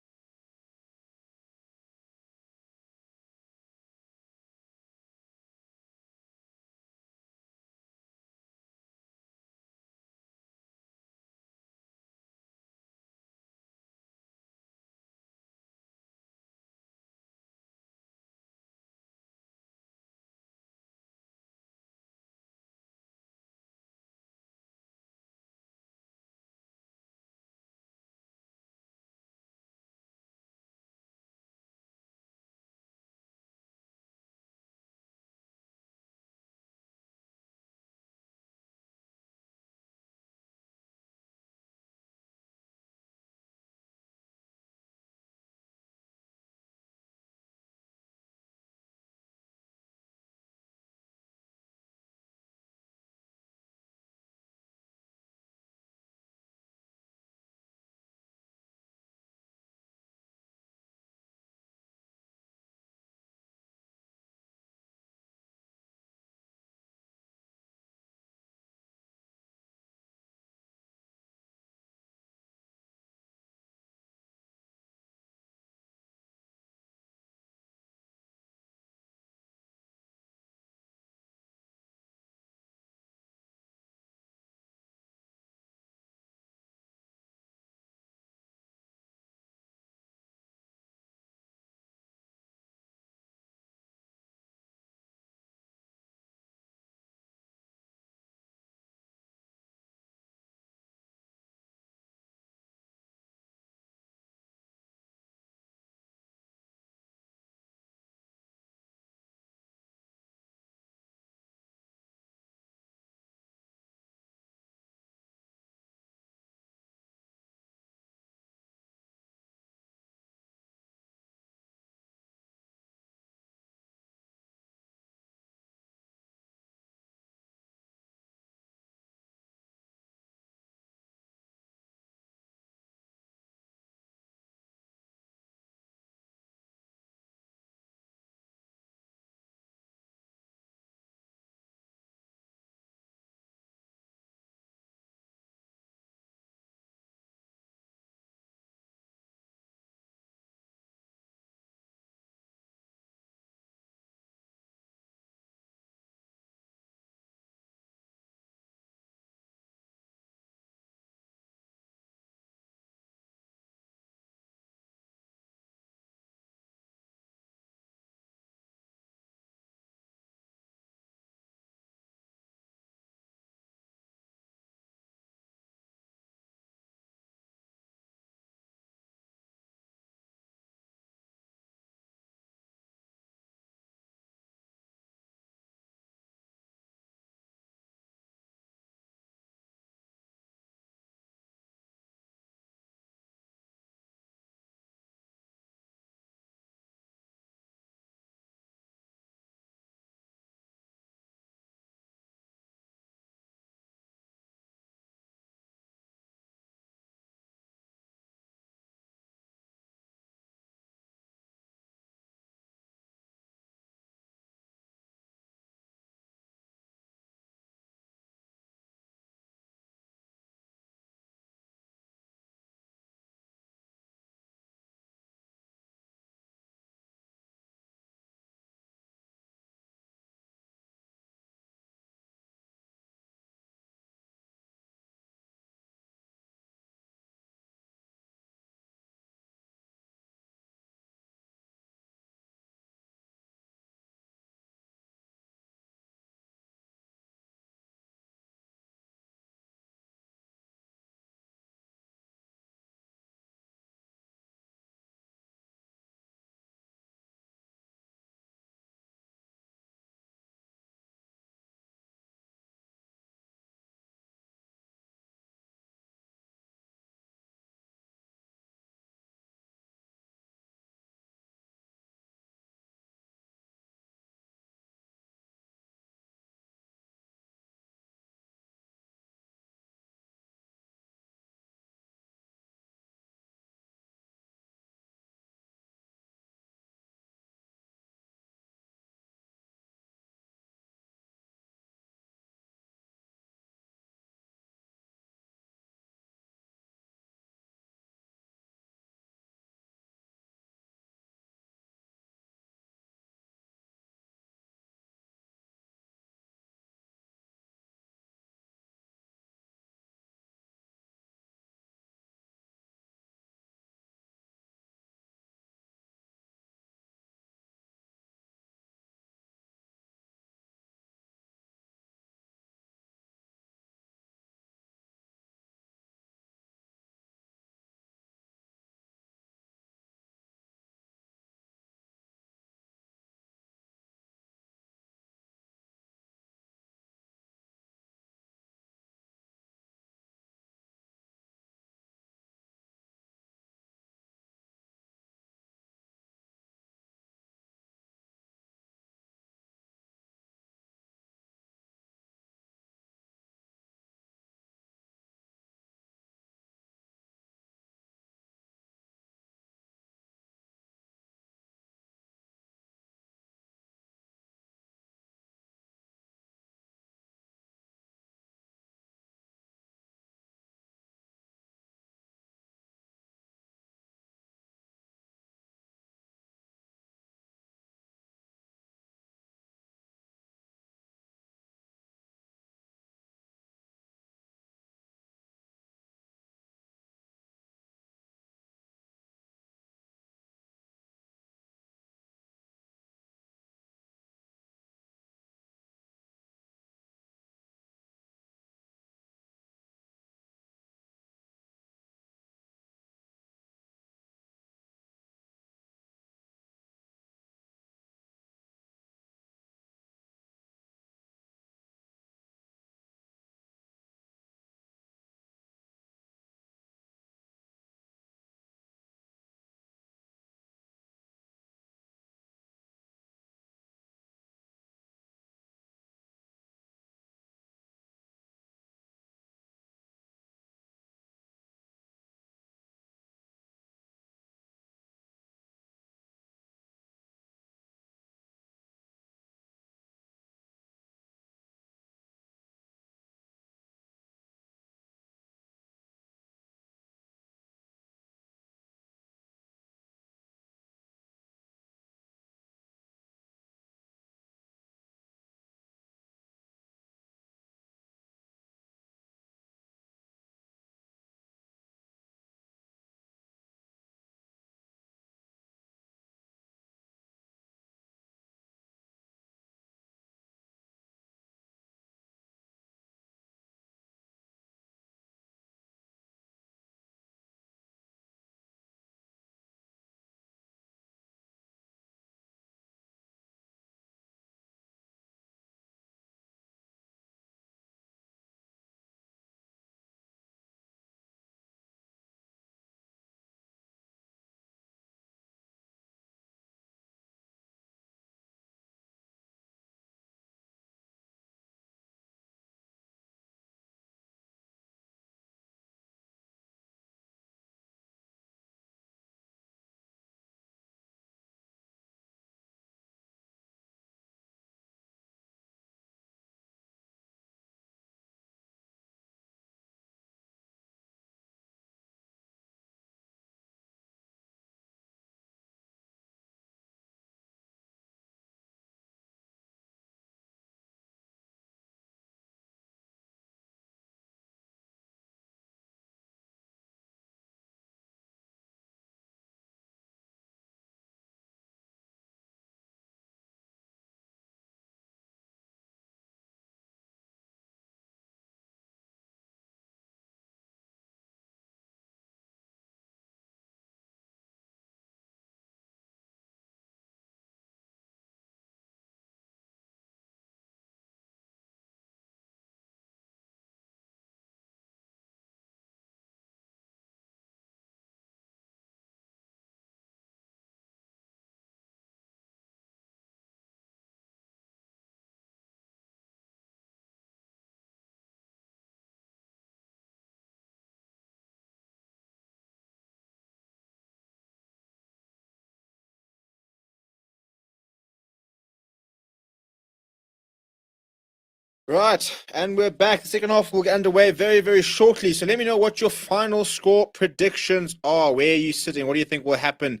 Speaker 1: Right, and we're back. The second half will get underway very, very shortly. So let me know what your final score predictions are. Where are you sitting? What do you think will happen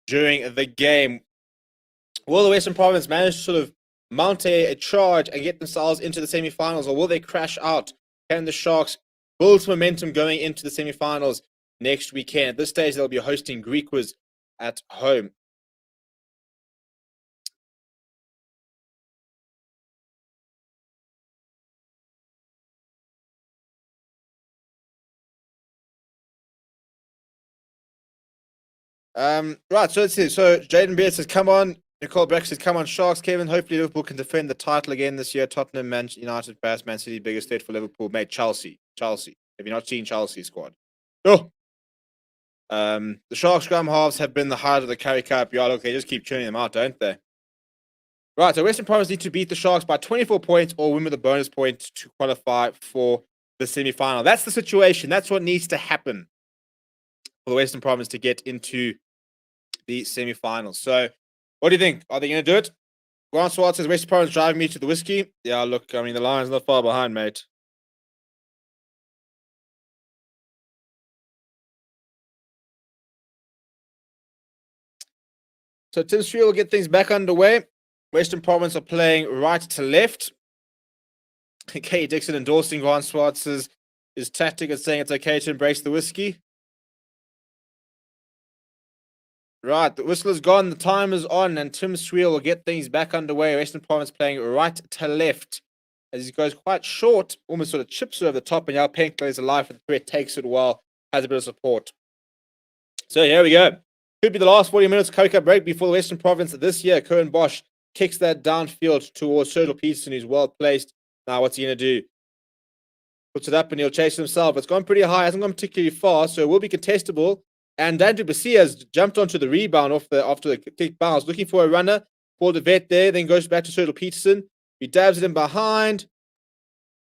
Speaker 1: during the game? Will the Western Province manage to sort of mount a charge and get themselves into the semi-finals, or will they crash out? Can the Sharks build some momentum going into the semi-finals next weekend? At this stage, they'll be hosting Griquas at home. Right, so let's see. So Jaden Beard says, come on. Nicole Beck says, come on, Sharks. Kevin, hopefully Liverpool can defend the title again this year. Tottenham, Manchester United, Bass, Man City, biggest threat for Liverpool. Mate, Chelsea. Chelsea. Have you not seen Chelsea squad? Oh! The Sharks scrum halves have been the heart of the Currie Cup. Yeah, look, they just keep churning them out, don't they? Right, so Western Province need to beat the Sharks by 24 points or win with a bonus point to qualify for the semi-final. That's the situation. That's what needs to happen for the Western Province to get into the semi-finals. So, what do you think? Are they going to do it? Grant Swart says, Western Province driving me to the whiskey. Yeah, look, I mean, the Lions not far behind, mate. So, Tim Street will get things back underway. Western Province are playing right to left. Katie Dixon endorsing Grant Swartz's his tactic and saying it's okay to embrace the whiskey. Right, the whistle is gone, the time is on, and Tim Sweel will get things back underway. Western Province playing right to left as he goes quite short, almost sort of chips over the top, and Yao Pink plays alive for the threat, takes it well, has a bit of support. So here we go. Could be the last 40 minutes of Currie Cup break before the Western Province this year. Cohen Bosch kicks that downfield towards Sergio Peterson, who's well placed. Now, what's he going to do? Puts it up and he'll chase himself. It's gone pretty high, hasn't gone particularly far, so it will be contestable. And Dan Duplessis has jumped onto the rebound after the kick bounce, looking for a runner. Paul de Vet there, then goes back to Sergio Peterson. He dabs it in behind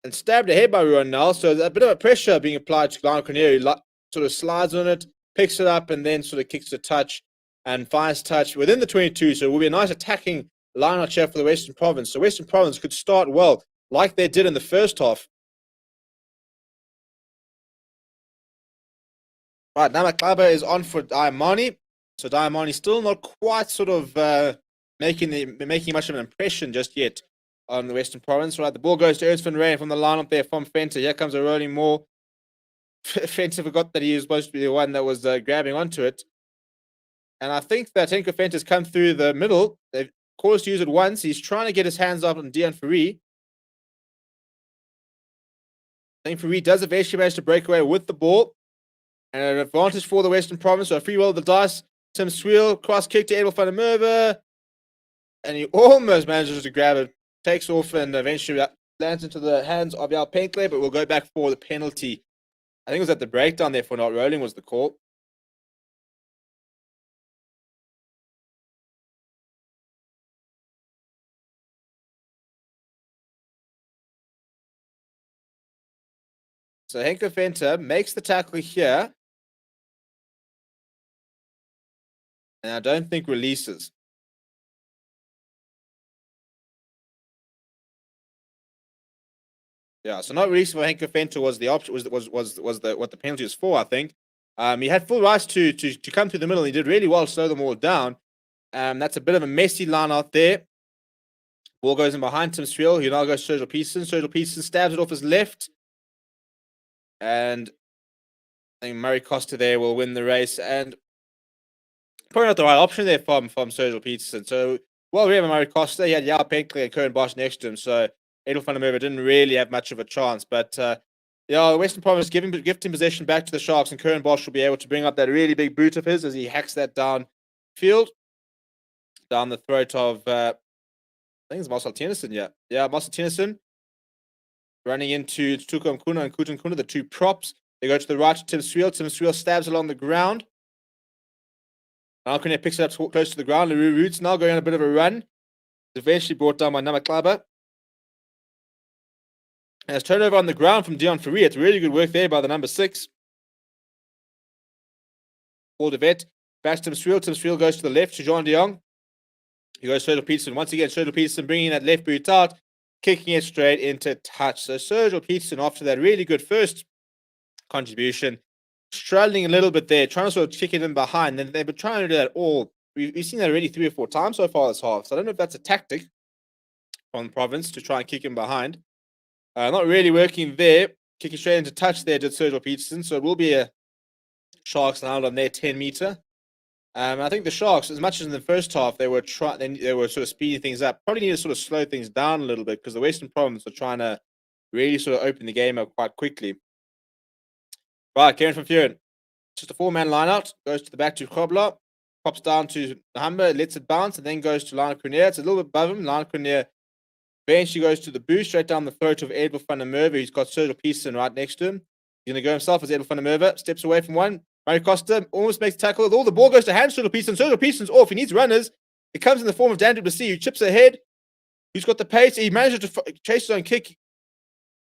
Speaker 1: and stabbed ahead by Ruan now. So there's a bit of a pressure being applied to Lionel Cornelia. Sort of slides on it, picks it up, and then sort of kicks a touch and finds touch within the 22. So it will be a nice attacking line here for the Western Province. So Western Province could start well, like they did in the first half. Right, now Maklaba is on for Diamani. So Diamani still not quite sort of making much of an impression just yet on the Western Province. Right, the ball goes to Ernst van Rijn from the lineup there from Fenter. Here comes a rolling more. Fenter forgot that he was supposed to be the one that was grabbing onto it. And I think that Henko Fenter's come through the middle. They've called us to use it once. He's trying to get his hands up on Dion Fourie. I think Fourie does eventually manage to break away with the ball. And an advantage for the Western Province. So a free roll of the dice. Tim Sweel, cross kick to Edel van der Merwe. And he almost manages to grab it. Takes off and eventually lands into the hands of Yao Penkler, but we'll go back for the penalty. I think it was at the breakdown there for not rolling was the call. So Henko Venter makes the tackle here. And I don't think releases. Yeah, so not releasing for Henko Venter was the option was the what the penalty was for, I think. He had full rights to come through the middle. He did really well to slow them all down. That's a bit of a messy line out there. Ball goes in behind Tim Sweel, who now goes to Sergio Peterson. Sergio Peterson stabs it off his left. And I think Murray Costa there will win the race. And probably not the right option there from Sergio Peterson. So, well, we have Murray Costa. He had Yao Penkley and Curran Bosch next to him. So, Edel van der Merwe didn't really have much of a chance. But, yeah, the Western Province gifting possession back to the Sharks. And Curran Bosch will be able to bring up that really big boot of his as he hacks that down field. Down the throat of, I think it's Marcel Tennyson, yeah. Yeah, Marcel Tennyson. Running into Tuko Mkuna and Kutan Kuna, the two props. They go to the right to Tim Sweel. Tim Sweel stabs along the ground. Alkone picks it up close to the ground. Leroux Roots now going on a bit of a run. Eventually brought down by Namaklaba. And it's turnover on the ground from Dion Fourie. It's really good work there by the number 6. Paul de Vet. Back to Tim Sweel. Tim Sweel goes to the left to Jean de Jong. He goes to Sergio Peterson. Once again, Sergio Peterson bringing that left boot out. kicking it straight into touch. So Sergio Peterson, after that really good first contribution, struggling a little bit there, trying to sort of kick it in behind. And they've been trying to do that all. We've seen that already 3 or 4 times so far this half. So I don't know if that's a tactic from the province to try and kick him behind. Not really working there. Kicking straight into touch there did Sergio Peterson. So it will be a Sharks now on their 10-meter. I think the Sharks, as much as in the first half, they were sort of speeding things up. Probably need to sort of slow things down a little bit because the Western Province are trying to really sort of open the game up quite quickly. Right, Kieran from Furen. Just a 4-man line out. Goes to the back to Kobler. Pops down to Humber, lets it bounce, and then goes to Lana Cornier. It's a little bit above him. Lana Cornier eventually goes to the boost, straight down the throat of Edel van der Merwe, who's got Sergio Peterson right next to him. He's going to go himself as Edel van der Merwe. Steps away from one. Murray Costa almost makes a tackle. All the ball goes to hand Sergio Peterson. Sergio Peterson's off. He needs runners. It comes in the form of Dan du Plessis, who chips ahead. Who's got the pace. He manages to chase his own kick.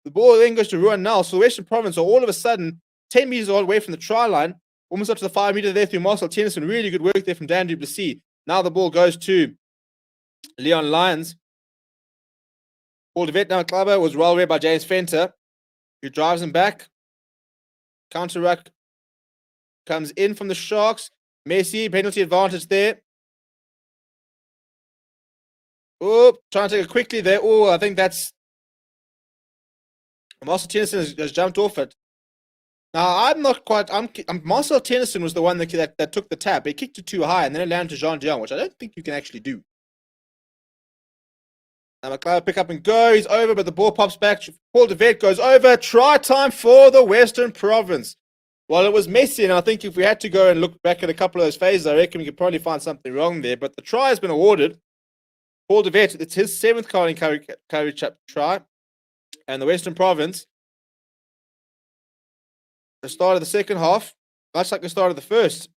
Speaker 1: The ball then goes to Ruan Nal. So the Western Province are all of a sudden 10 meters away from the try line. Almost up to the 5 meter there through Marcel Tennyson. Really good work there from Dan du Plessis. Now the ball goes to Leon Lyons. Paul de Vet now Klubber was well read by James Fenter, who drives him back. Counter ruck comes in from the Sharks. Messi, penalty advantage there. Oh, trying to take it quickly there. Oh, I think that's Marcel Tennyson has jumped off it. Now, I'm not quite. Marcel Tennyson was the one that took the tap. He kicked it too high, and then it landed to Jean Dion, which I don't think you can actually do. Now, McLeod pick up and go. He's over, but the ball pops back. Paul de Vet goes over. Try time for the Western Province. Well, it was messy, and I think if we had to go and look back at a couple of those phases, I reckon we could probably find something wrong there. But the try has been awarded. Paul de Vet, it's his 7th Colin Currie try. And the Western Province, the start of the second half, much like the start of the first.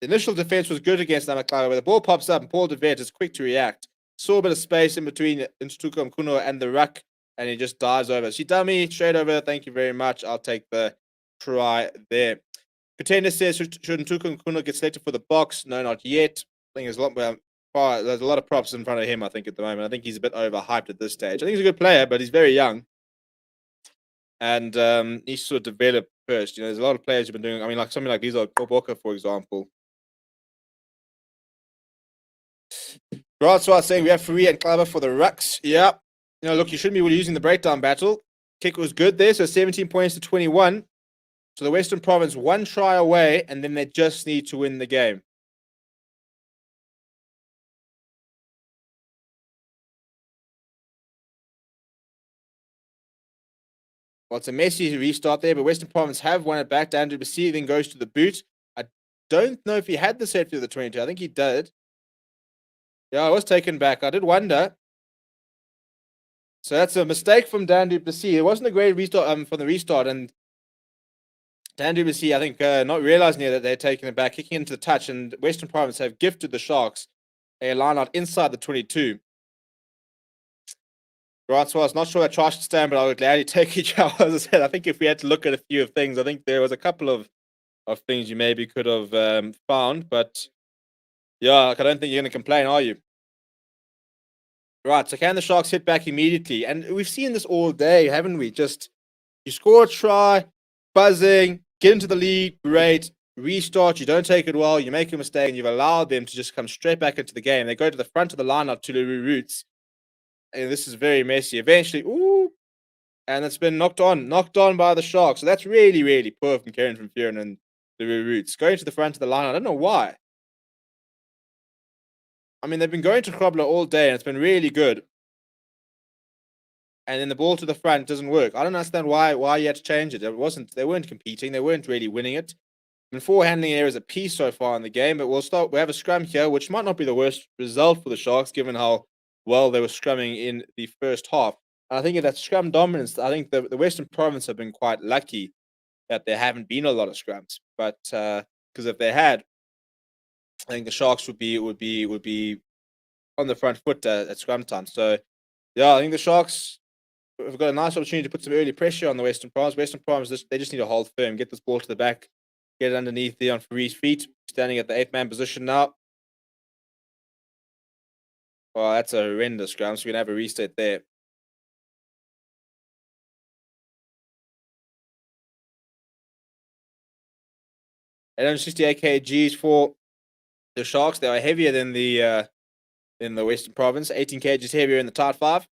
Speaker 1: The initial defense was good against Namakala, where the ball pops up and Paul de Vet is quick to react. Saw a bit of space in between Ntutuko Mkuno and the ruck, and he just dives over. She dummy, straight over. Thank you very much. I'll take the try there. Contender says, should Ntutuko Mkuno get selected for the box? No, not yet. I think there's a lot of props in front of him, I think, at the moment. I think he's a bit overhyped at this stage. I think he's a good player, but he's very young. And he sort of developed first. There's a lot of players who've been doing. I mean, like something like Lisa Boboka, for example. Right, so I was saying we have Free and Clever for the rucks. Yeah. Look, you shouldn't be using the breakdown battle. Kick was good there, so 17 points to 21. So the Western Province 1 try away, and then they just need to win the game. Well, it's a messy restart there, but Western Province have won it back. Dan du Plessis then goes to the boot. I don't know if he had the set through the 22. I think he did. Yeah, I was taken back. I did wonder. So that's a mistake from Dan du Plessis. It wasn't a great restart from the restart, and Dan du Plessis, I think, not realizing that they're taking it back, kicking into the touch, and Western Province have gifted the Sharks a line out inside the 22. Right, so I was not sure that try should stand, but I would gladly take each out. As I said, I think if we had to look at a few of things, I think there was a couple of things you maybe could have found, but yeah, I don't think you're going to complain, are you? Right, so can the Sharks hit back immediately? And we've seen this all day, haven't we? Just, you score a try, buzzing, get into the lead, great, restart, you don't take it well, you make a mistake, and you've allowed them to just come straight back into the game. They go to the front of the lineup to the Roots. And this is very messy. Eventually, and it's been knocked on by the Sharks. So that's really, really poor from Kieran from Furen and the Roots. Going to the front of the line, I don't know why. I mean, they've been going to Krobler all day, and it's been really good. And then the ball to the front doesn't work. I don't understand why you had to change it. They weren't competing. They weren't really winning it. I mean, 4 handling areas apiece so far in the game, but we have a scrum here, which might not be the worst result for the Sharks, given how well they were scrumming in the first half. And I think that scrum dominance, I think the Western Province have been quite lucky that there haven't been a lot of scrums. But because if they had, I think the Sharks would be on the front foot at scrum time. So yeah, I think the Sharks have got a nice opportunity to put some early pressure on the Western Province. Western Province, they just need to hold firm, get this ball to the back, get it underneath there on Farie's feet, standing at the 8-man position now. Oh, that's a horrendous scrum. So we're gonna have a reset there. And then 68 kgs for the Sharks. They are heavier than the Western Province. 18 kgs heavier in the tight five.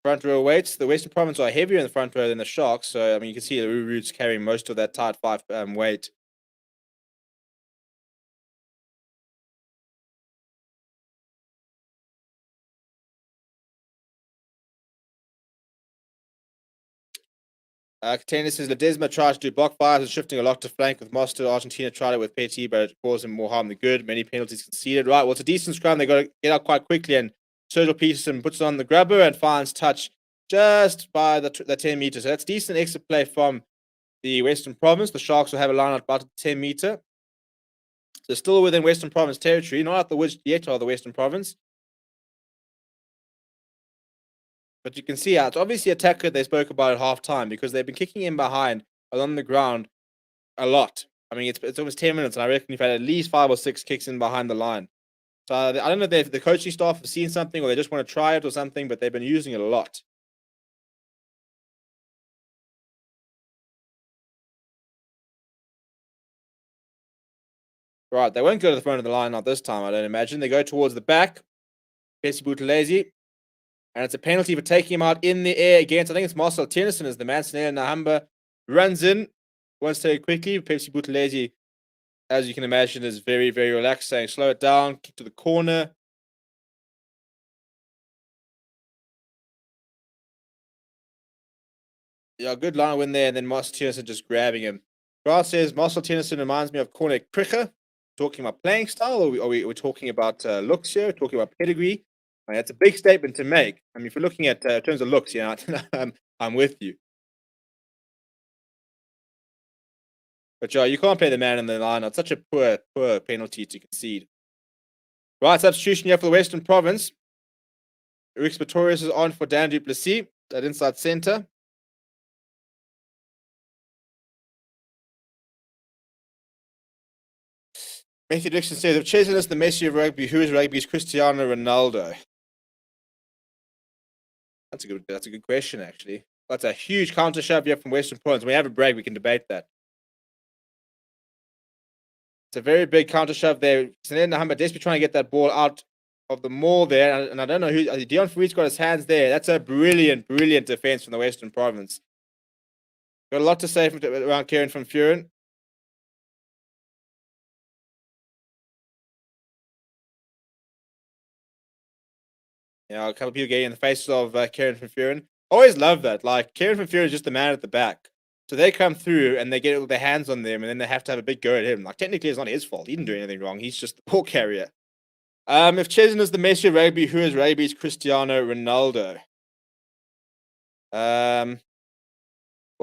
Speaker 1: Front row weights. The Western Province are heavier in the front row than the Sharks. So I mean, you can see the Roots carrying most of that tight five weight. Container says Ledesma tried to do block fires and shifting a lot to flank with Mostert. Argentina tried it with Petit, but it caused him more harm than good. Many penalties conceded. Right, well, it's a decent scrum. They got to get out quite quickly, and Sergio Peterson puts it on the grubber and finds touch just by the 10 meters. So that's decent exit play from the Western Province. The Sharks will have a line out about 10 meter. So still within Western Province territory, not out the woods yet are the Western Province. But you can see how it's obviously a tackle they spoke about at half time because they've been kicking in behind along the ground a lot. I mean, it's almost 10 minutes, and I reckon you've had at least 5 or 6 kicks in behind the line. So I don't know if the coaching staff have seen something or they just want to try it or something, but they've been using it a lot. Right, they won't go to the front of the line not this time, I don't imagine. They go towards the back. Pesi Buthelezi. And it's a penalty for taking him out in the air against, I think it's Marcel Tennyson as the man. Snell Nahamba runs in, wants to take it quickly. Pepsi Buthelezi, as you can imagine, is very, very relaxed, saying slow it down, kick to the corner. Yeah, good line win there, and then Marcel Tennyson just grabbing him. Grant says Marcel Tennyson reminds me of Cornet Cricker. Talking about playing style, or are we talking about looks here? Talking about pedigree? I mean, that's a big statement to make. I mean, if you're looking at in terms of looks, you know, I'm with you. But yeah, you can't play the man in the line. It's such a poor penalty to concede. Right, substitution here for the Western Province. Rick Pretorius is on for Dan du Plessis at inside centre. Matthew Dixon says, if Chesney is the Messi of rugby, who is rugby's Cristiano Ronaldo? That's a good question, actually. That's a huge counter shove here from Western Province. When we have a break, we can debate that. It's a very big counter shove there. Saned Nahamba desperately trying to get that ball out of the maul there. And I don't know who. Dion Farid's got his hands there. That's a brilliant defense from the Western Province. Got a lot to say around Kieran van Vuuren. You know, a couple of people getting in the faces of Kieran van Vuuren. Always love that. Like, Kieran van Vuuren is just the man at the back. So they come through and they get their hands on them and then they have to have a big go at him. Like, technically, it's not his fault. He didn't do anything wrong. He's just the ball carrier. If Chesney is the Messi of rugby, who is rugby's Cristiano Ronaldo? Well,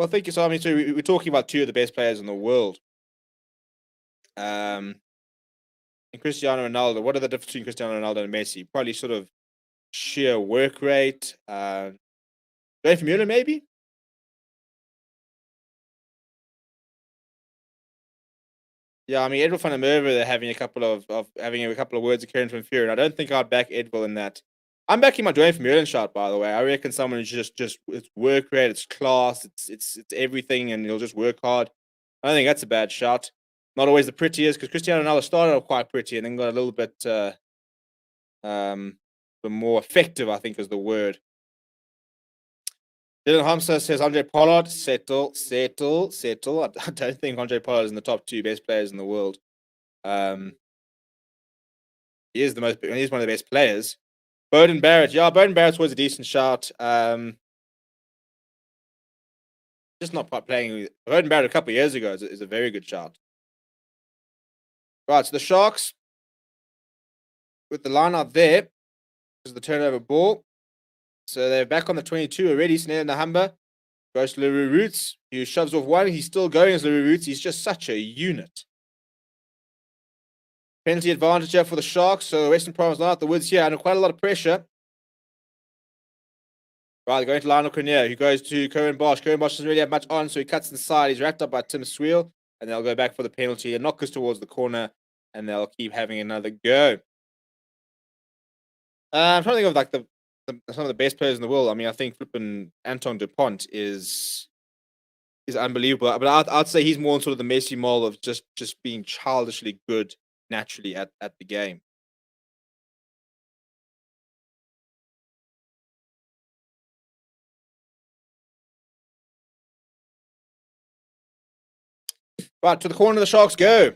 Speaker 1: thank you, so. I mean, so we're talking about two of the best players in the world. And Cristiano Ronaldo, what are the difference between Cristiano Ronaldo and Messi? Probably sort of sheer work rate. Dave Mueller, maybe? Yeah, I mean, Edwin van der Merwe, they're having a couple of words of Kieran van Vuuren. I don't think I'd back Edwin in that. I'm backing my Dwayne Vermeulen shot, by the way. I reckon someone who's just it's work rate, it's class, it's everything, and he'll just work hard. I don't think that's a bad shot. Not always the prettiest, because Cristiano Ronaldo started off quite pretty and then got a little bit the more effective, I think is the word. Dylan Hamza says Andre Pollard, settle. I don't think Andre Pollard is in the top 2 best players in the world. He's one of the best players. Bowden Barrett, yeah, Bowden Barrett was a decent shout. Just not playing. Bowden Barrett a couple of years ago is a very good shout. Right, so the Sharks with the line out there is the turnover ball. So they're back on the 22 already. Snell Nahamba goes to Leroux Roots, who shoves off one. He's still going as Leroux Roots. He's just such a unit. Penalty advantage here for the Sharks. So Western Province line out the woods here under quite a lot of pressure. Right, they're going to Lionel Cornier, who goes to Cohen Bosch. Cohen Bosch doesn't really have much on, so he cuts inside. He's wrapped up by Tim Sweel, and they'll go back for the penalty and knock us towards the corner, and they'll keep having another go. I'm trying to think of like some of the best players in the world. I mean, I think flipping Anton Dupont is unbelievable. But I'd say he's more in sort of the Messi mold of just being childishly good naturally at the game. Right, to the corner the Sharks go.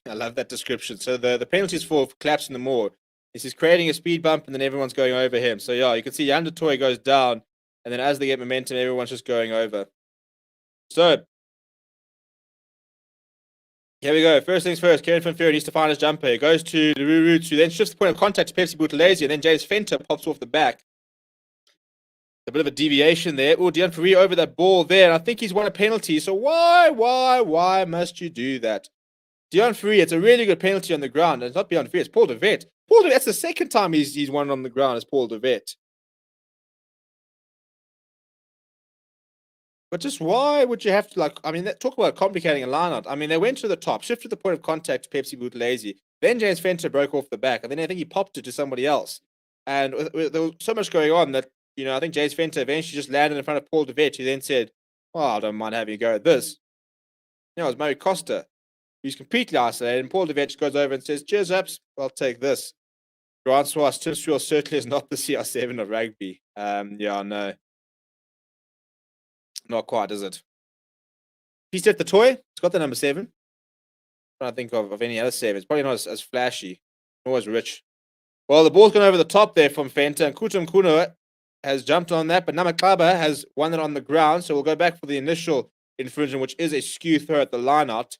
Speaker 1: I love that description. So the penalties for collapsing the moor is he's creating a speed bump and then everyone's going over him. So yeah, you can see Jan du Toit goes down, and then as they get momentum, everyone's just going over. So here we go. First things first, Kieran Van Fury needs to find his jumper. He goes to the Roots, who then shifts the point of contact to Pepsi Buthelezi, and then James Fenter pops off the back. A bit of a deviation there. Oh, Dion Fury over that ball there, and I think he's won a penalty. So why must you do that? Dion Fury, it's a really good penalty on the ground. And it's not Dion Fury, it's Paul de Vet. That's the second time he's won on the ground as Paul de Vet. But just why would you have to, like, I mean, talk about complicating a lineout. I mean, they went to the top, shifted the point of contact to Pepsi Buthelezi. Then James Fenter broke off the back, and then I think he popped it to somebody else. And there was so much going on that, I think James Fenter eventually just landed in front of Paul de Vet, who then said, "Oh, I don't mind having a go at this." It was Murray Costa. He's completely isolated, and Paul de Vet just goes over and says, "Cheers, ups, I'll take this." Francois Tim Sewell certainly is not the CR7 of rugby. Yeah, no. Not quite, is it? He's at the toy. It's got the number 7. I don't think of any other 7. It's probably not as flashy, nor as rich. Well, the ball's gone over the top there from Fenta, and Kutum Kuno has jumped on that, but Namaklaba has won it on the ground, so we'll go back for the initial infringement, which is a skew throw at the lineout.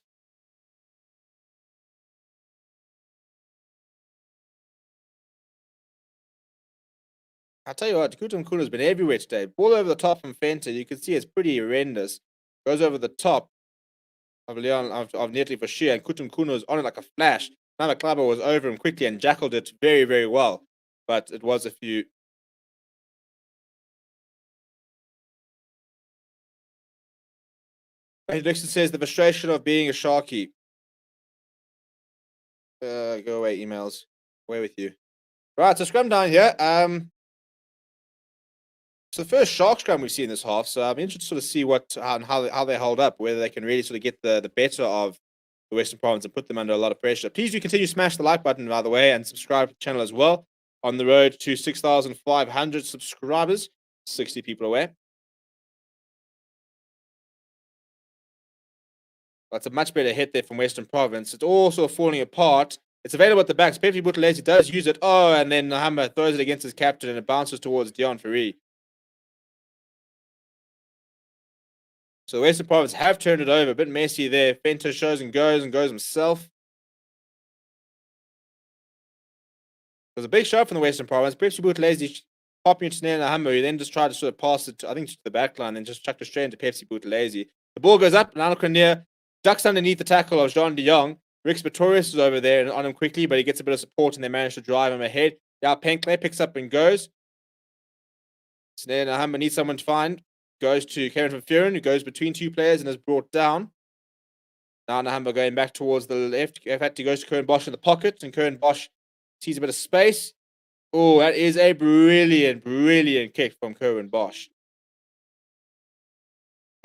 Speaker 1: I'll tell you what, Kutum Kuno's been everywhere today. Ball over the top from Fenta. You can see it's pretty horrendous. Goes over the top of Leon of Netley for sheer, and Kutum Kuno is on it like a flash. Namaklaba was over him quickly and jackled it very, very well. But it was a few. Dixon says the frustration of being a Sharky. Go away, emails. Away with you. Right, so scrum down here. So the first Shark scrum we've seen this half. So I'm interested to sort of see how they hold up, whether they can really sort of get the better of the Western Province and put them under a lot of pressure. Please do continue to smash the like button, by the way, and subscribe to the channel as well. On the road to 6,500 subscribers, 60 people away. That's a much better hit there from Western Province. It's all sort of falling apart. It's available at the back. Pepsi Buthelezi does use it. Oh, and then Nahamba throws it against his captain, and it bounces towards Dion Fury. So Western Province have turned it over. A bit messy there. Fento shows and goes himself. It was a big shot from the Western Province. Pepsi Buthelezi popping into Snare Nahamba, who then just tried to sort of pass it, I think, to the back line and just chucked it straight into Pepsi Buthelezi. The ball goes up, and Lionel Cornier ducks underneath the tackle of Jean de Jong. Rick Pretorius is over there and on him quickly, but he gets a bit of support and they manage to drive him ahead. Yao Penkle picks up and goes. Snare Nahamba needs someone to find. Goes to Karen Van Furen, who goes between two players and is brought down. Now Nahamba going back towards the left. In fact, he goes to Curran Bosch in the pocket, and Curran Bosch sees a bit of space. Oh, that is a brilliant kick from Curran Bosch.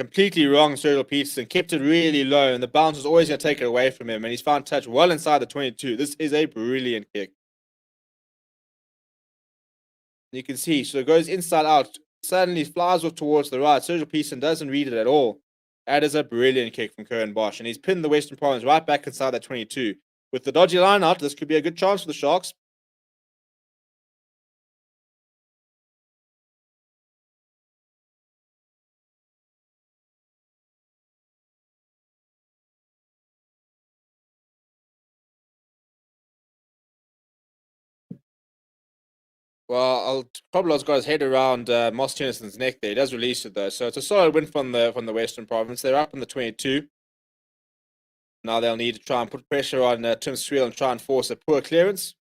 Speaker 1: Completely wrong, Cyril Peterson. Kept it really low, and the bounce was always going to take it away from him, and he's found touch well inside the 22. This is a brilliant kick. You can see, so it goes inside out. Suddenly flies off towards the right. Cyril Peterson doesn't read it at all. That is a brilliant kick from Curran Bosch, and he's pinned the Western Province right back inside that 22. With the dodgy line out, this could be a good chance for the Sharks. Well, Pablo's got his head around Moss Tennyson's neck there. He does release it though, so it's a solid win from the Western Province. They're up in the 22. Now they'll need to try and put pressure on Tim Sweel and try and force a poor clearance.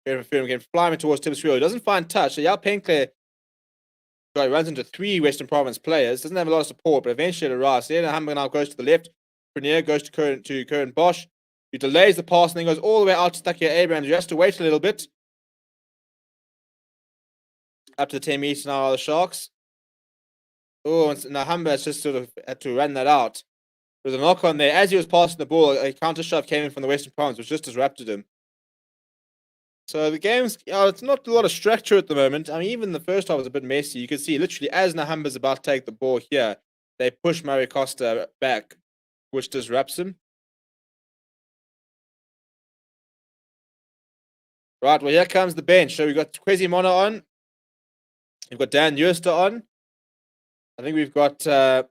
Speaker 1: Again, flying towards Tim Sweel. He doesn't find touch. So Yao Penkle runs into 3 Western Province players. Doesn't have a lot of support, but eventually it arrives. Then Nahamba now goes to the left. Premier goes to Curran Bosch, who delays the pass and then goes all the way out to Stakia Abrams, who has to wait a little bit. Up to the 10 meters now are the Sharks. Oh, and Nahamba has just sort of had to run that out. There was a knock on there. As he was passing the ball, a counter shove came in from the Western Province, which just disrupted him. So the game's, it's not a lot of structure at the moment. I mean, even the first half was a bit messy. You can see literally as Nahamba's about to take the ball here, they push Murray Costa back, which disrupts him. Right, well, here comes the bench. So we've got Kwesi Mona on. We've got Dan Jooster on. I think we've got... so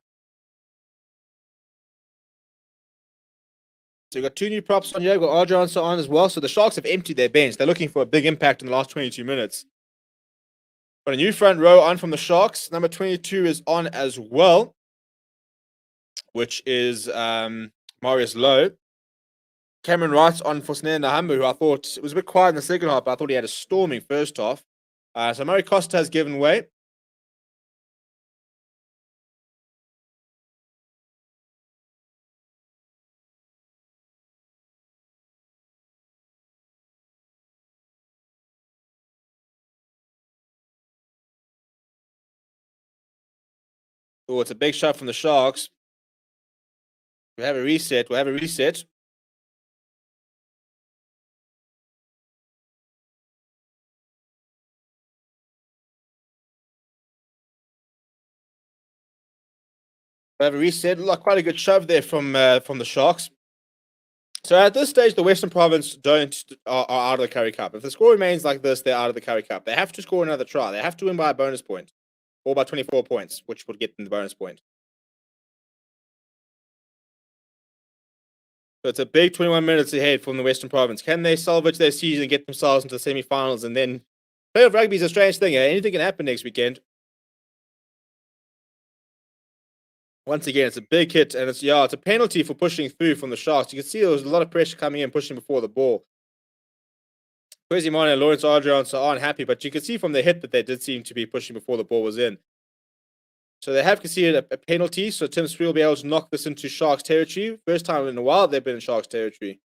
Speaker 1: we've got 2 new props on here. We've got Arjansa on as well. So the Sharks have emptied their bench. They're looking for a big impact in the last 22 minutes. Got a new front row on from the Sharks. Number 22 is on as well, which is Marius Lowe. Cameron Wright's on for Snare Nahamba, who I thought it was a bit quiet in the second half, but I thought he had a storming first half. So Murray Costa has given way. Oh, it's a big shot from the Sharks. We'll have a reset. We'll have a reset. We'll have a reset. Look, quite a good shove there from the Sharks. So at this stage, the Western Province are out of the Currie Cup. If the score remains like this, they're out of the Currie Cup. They have to score another try. They have to win by a bonus point, or by 24 points, which would get them the bonus point. So it's a big 21 minutes ahead from the Western Province. Can they salvage their season and get themselves into the semi-finals? And then playoff rugby is a strange thing. Anything can happen next weekend. Once again, it's a big hit, and it's a penalty for pushing through from the Sharks. You can see there was a lot of pressure coming in, pushing before the ball. Kwesi Mona and Lawrence Arjansa aren't happy, but you can see from the hit that they did seem to be pushing before the ball was in. So they have conceded a penalty, so Tim Spree will be able to knock this into Sharks territory. First time in a while they've been in Sharks territory.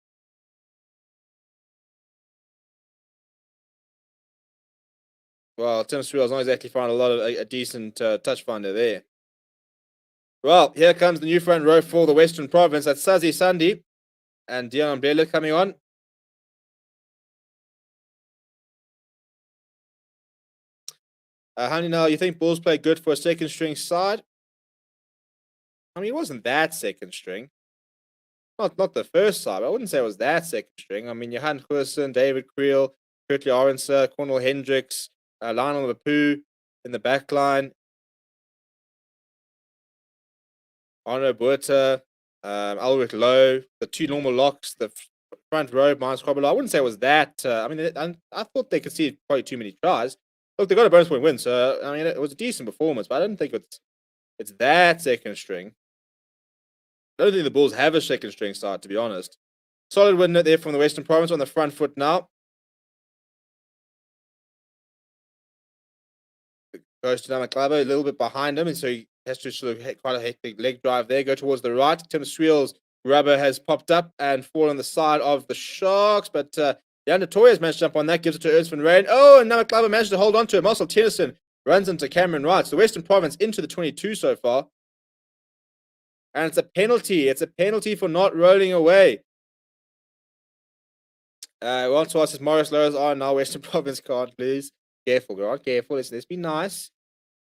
Speaker 1: Well, Tim Spree has not exactly found a decent touch finder there. Well, here comes the new front row for the Western Province. That's Sazi Sandi and Dion Bela coming on. Honey, now you think Bulls play good for a second string side? I mean, it wasn't that second string. Not the first side. I wouldn't say it was that second string. I mean, Johan Goosen, David Creel, Kurtley Orenser, Cornel Hendricks, Lionel Mapu in the back line. Arno Buerta, Albert Lowe, the 2 normal locks, the front row, Miles Cobbler. I wouldn't say it was that. I thought they could see probably too many tries. Look, they got a bonus point win, so I mean, it was a decent performance, but I don't think it's that second string. I don't think the Bulls have a second string side, to be honest. Solid win there from the Western Province on the front foot now. Goes to Namaklabo, a little bit behind him, and so he has to sort of quite a hectic leg drive there. Go towards the right. Tim Sweel's rubber has popped up and fallen on the side of the Sharks, but Jan Toya has managed to jump on that, gives it to Ernst van Rijn. Oh, and Namaklabo managed to hold on to it. Marcel Tennyson runs into Cameron Wright. So the Western Province into the 22 so far. And it's a penalty. It's a penalty for not rolling away. Well, to us is Morris Lowers on now. Western Province can't, please. Careful, girl. Careful. Let's be nice.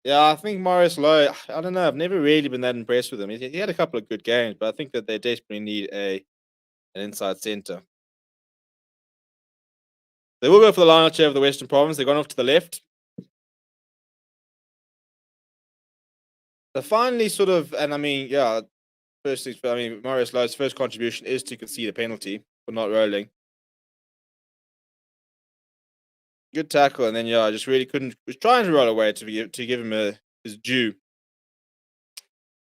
Speaker 1: Yeah, I think Morris Lowe, I don't know. I've never really been that impressed with him. He had a couple of good games, but I think that they desperately need an inside center. They will go for the line chair of the Western Province. They've gone off to the left. They finally sort of, and I mean, Marius Lowe's first contribution is to concede a penalty for not rolling. Good tackle, and then I just really couldn't. Was trying to roll away to give him his due.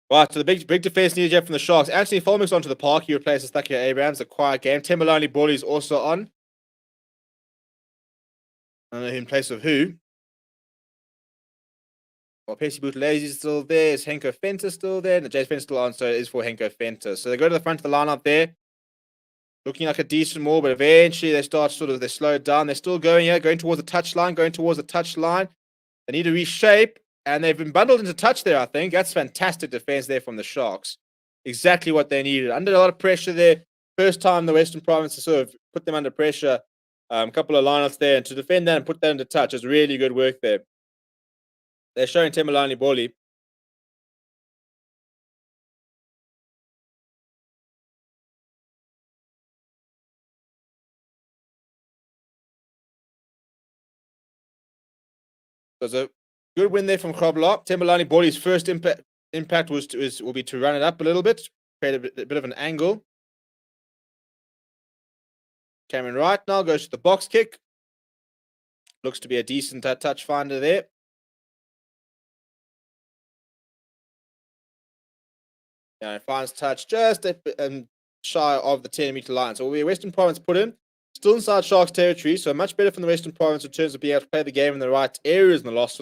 Speaker 1: Right, so the big defense needed yet from the Sharks. Anthony Fulmick's onto the park. He replaces Stakia Abrams. A quiet game. Timberlane Bawley's also on. I don't know in place of who. Well, Percy Buthelezi is still there. Is Henko Fenter still there? And the James Fenter still on, so it is for Henko Fenter. So they go to the front of the lineup there, looking like a decent more, but eventually they start they slow it down. They're still going here, going towards the touchline, going towards the touchline. They need to reshape, and they've been bundled into touch there, I think. That's fantastic defense there from the Sharks. Exactly what they needed. Under a lot of pressure there. First time the Western Province to sort of put them under pressure. A couple of lineups there, and to defend that and put that into touch is really good work there. They're showing Temalani Boli. So it's a good win there from Kroblar. Temalani Boli's first impact will be to run it up a little bit, create a bit of an angle. Cameron Wright now goes to the box kick. Looks to be a decent touch finder there. Finds touch just shy of the 10-meter line. So we're Western Province put in. Still inside Sharks territory, so much better from the Western Province in terms of being able to play the game in the right areas in the last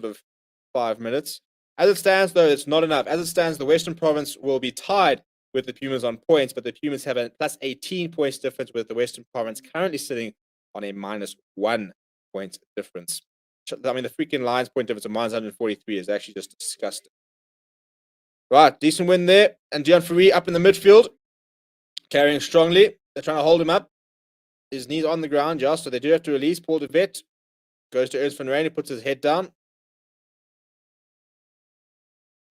Speaker 1: 5 minutes. As it stands, though, it's not enough. As it stands, the Western Province will be tied with the Pumas on points, but the Pumas have a plus 18 points difference, with the Western Province currently sitting on a minus 1 point difference. I mean, the freaking Lions point difference of minus 143 is actually just disgusting. Right, decent win there. And Dion Fourie up in the midfield, carrying strongly. They're trying to hold him up. His knees on the ground, so they do have to release. Paul de Vet goes to Ernst van Rijn, who puts his head down.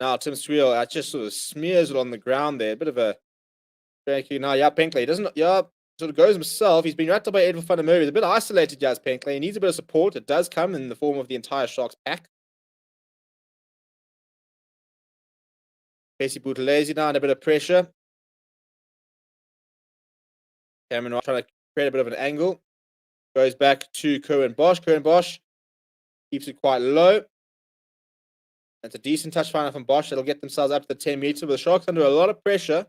Speaker 1: Now Tim Swiel just sort of smears it on the ground there. A bit of a thank you. Now, Penkley doesn't, sort of goes himself. He's been wrapped up by Edwin van der Merwe. He's a bit isolated, Penkley. He needs a bit of support. It does come in the form of the entire Sharks pack. Percy Buthelezi now under a bit of pressure. Cameron trying to create a bit of an angle. Goes back to Currie Bosch. Currie Bosch keeps it quite low. That's a decent touch final from Bosch. That'll get themselves up to the 10 meter. But the Sharks under a lot of pressure.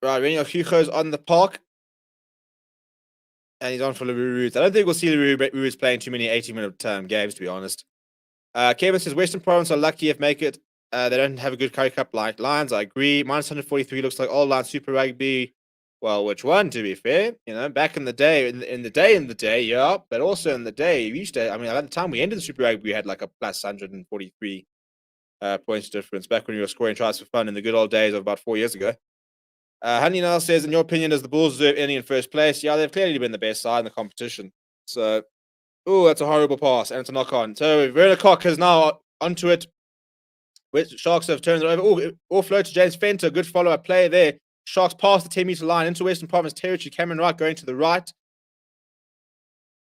Speaker 1: Right, Reniel Hugo's on the park. And he's on for LaRue. I don't think we'll see LaRue playing too many 80-minute games, to be honest. Kevin says Western Province are lucky if make it. They don't have a good Currie Cup like Lions. I agree. Minus 143 looks like all Lions Super Rugby. Well, which one, to be fair? Back in the day, in the day, yeah. But also in the day, we used to, at the time we ended the Super Rugby, we had like a plus 143 points difference back when we were scoring tries for fun in the good old days of about 4 years ago. Honey now says, in your opinion, does the Bulls deserve any in first place? Yeah, they've clearly been the best side in the competition. So, that's a horrible pass, and it's a knock on. So, Werner Koch is now onto it. Sharks have turned it over. Offload to James Fenter. Good follow-up play there. Sharks past the 10-meter line into Western Province territory. Cameron Wright going to the right.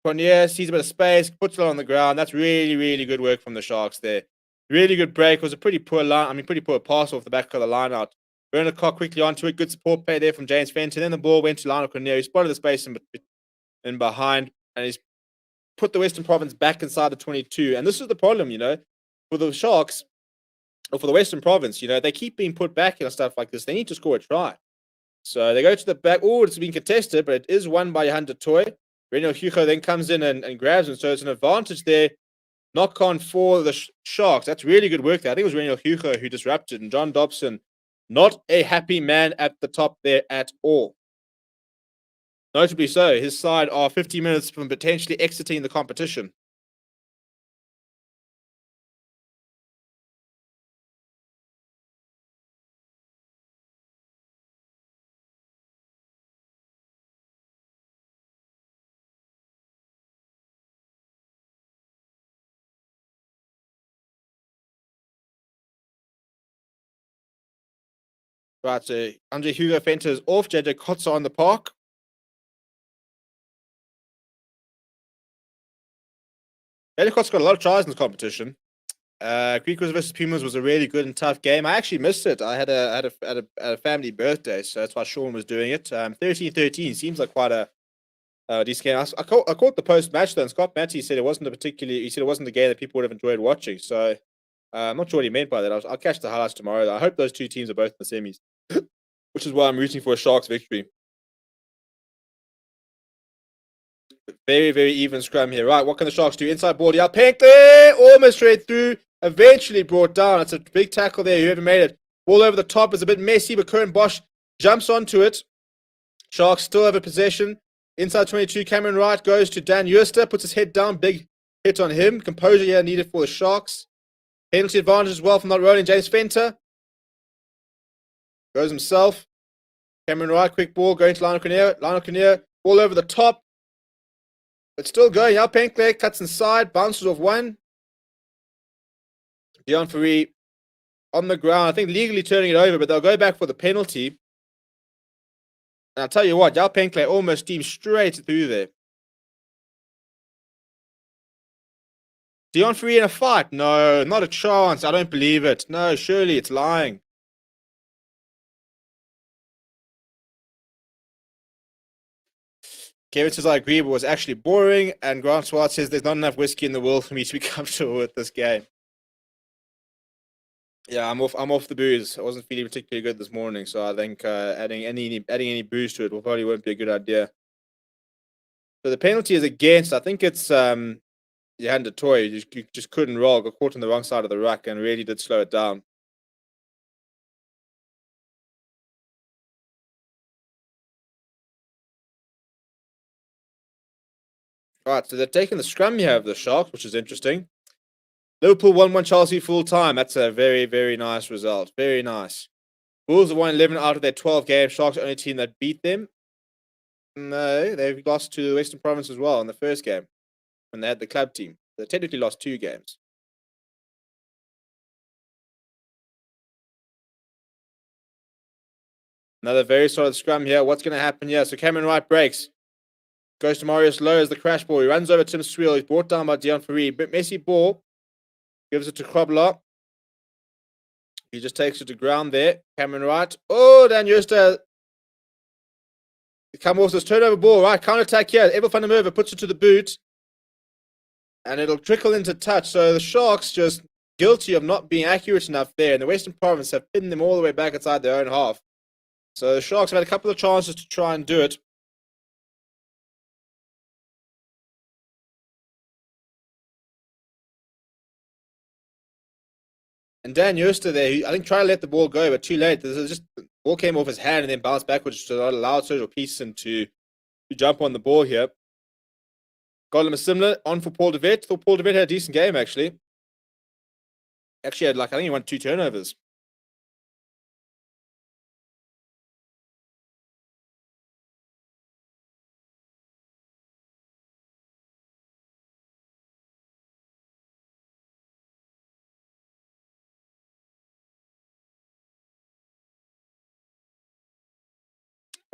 Speaker 1: Cornier sees a bit of space, puts it on the ground. That's really, really good work from the Sharks there. Really good break. It was a pretty poor pass off the back of the line out. Werner Koch quickly onto it. Good support play there from James Fenton. Then the ball went to Lionel Cornier. He spotted the space in behind, and he's put the Western Province back inside the 22. And this is the problem, for the Sharks, or for the Western Province, they keep being put back and stuff like this. They need to score a try. So they go to the back. It's been contested, but it is won by Johan de Toy. Reniel Hugo then comes in and grabs him. So it's an advantage there. Knock on for the Sharks. That's really good work there. I think it was Reniel Hugo who disrupted, and John Dobson, not a happy man at the top there at all. Notably so, his side are 50 minutes from potentially exiting the competition. Right, so Andre Hugo Fenter is off. JJ Kotza on the park. JJ Kotza got a lot of tries in this competition. Griquas versus Pumas was a really good and tough game. I actually missed it. I had a family birthday, so that's why Sean was doing it. 13-13 seems like quite a decent game. I caught the post match though, and Scott Matty said it wasn't the game that people would have enjoyed watching. So I'm not sure what he meant by that. I'll catch the highlights tomorrow. Though. I hope those two teams are both in the semis, which is why I'm rooting for a Sharks victory. Very, very even scrum here. Right, what can the Sharks do? Inside ball, Yao Pinkley, almost straight through. Eventually brought down. It's a big tackle there. Whoever made it. Ball over the top is a bit messy, but Currie Bosch jumps onto it. Sharks still have a possession. Inside 22, Cameron Wright goes to Dan Uster, puts his head down. Big hit on him. Composure here needed for the Sharks. Penalty advantage as well from not rolling. James Fenter goes himself. Cameron Wright, quick ball, going to Lionel Kinnear. Lionel Kinnear, ball over the top. But still going. Yao Pinkley cuts inside, bounces off one. Dion Fourie on the ground. I think legally turning it over, but they'll go back for the penalty. And I'll tell you what, Yao Pinkley almost steamed straight through there. Dion Fourie in a fight? No, not a chance. I don't believe it. No, surely it's lying. Kevin says, I agree, but it was actually boring. And Grant Swart says, there's not enough whiskey in the world for me to be comfortable with this game. Yeah, I'm off the booze. I wasn't feeling particularly good this morning, so I think adding any booze to it probably won't be a good idea. So the penalty is against, I think it's Johan de Toy. You just couldn't roll, got caught on the wrong side of the ruck and really did slow it down. Right, so they're taking the scrum here of the Sharks, which is interesting. Liverpool 1-1 Chelsea full time. That's a very, very nice result. Very nice. Bulls have won 11 out of their 12 games. Sharks are the only team that beat them. No, they've lost to the Western Province as well in the first game when they had the club team. They technically lost 2 games. Another very solid scrum here. What's going to happen here? So Cameron Wright breaks. Goes to Marius Lowe as the crash ball. He runs over Tim Sweel. He's brought down by Dion Fourie. Bit messy ball. Gives it to Krobler. He just takes it to ground there. Cameron Wright. Oh, Dan Uster. Come off this turnover ball. Right, counter attack here. Abel van der Merwe puts it to the boot. And it'll trickle into touch. So the Sharks just guilty of not being accurate enough there. And the Western Province have pinned them all the way back inside their own half. So the Sharks have had a couple of chances to try and do it. And Dan Uster there, I think tried to let the ball go, but too late. The ball came off his hand and then bounced backwards to not allow Sergio Peterson to jump on the ball here. Gollum is similar. On for Paul de Wet. Thought Paul de Wet had a decent game, actually. Actually had, I think he won 2 turnovers.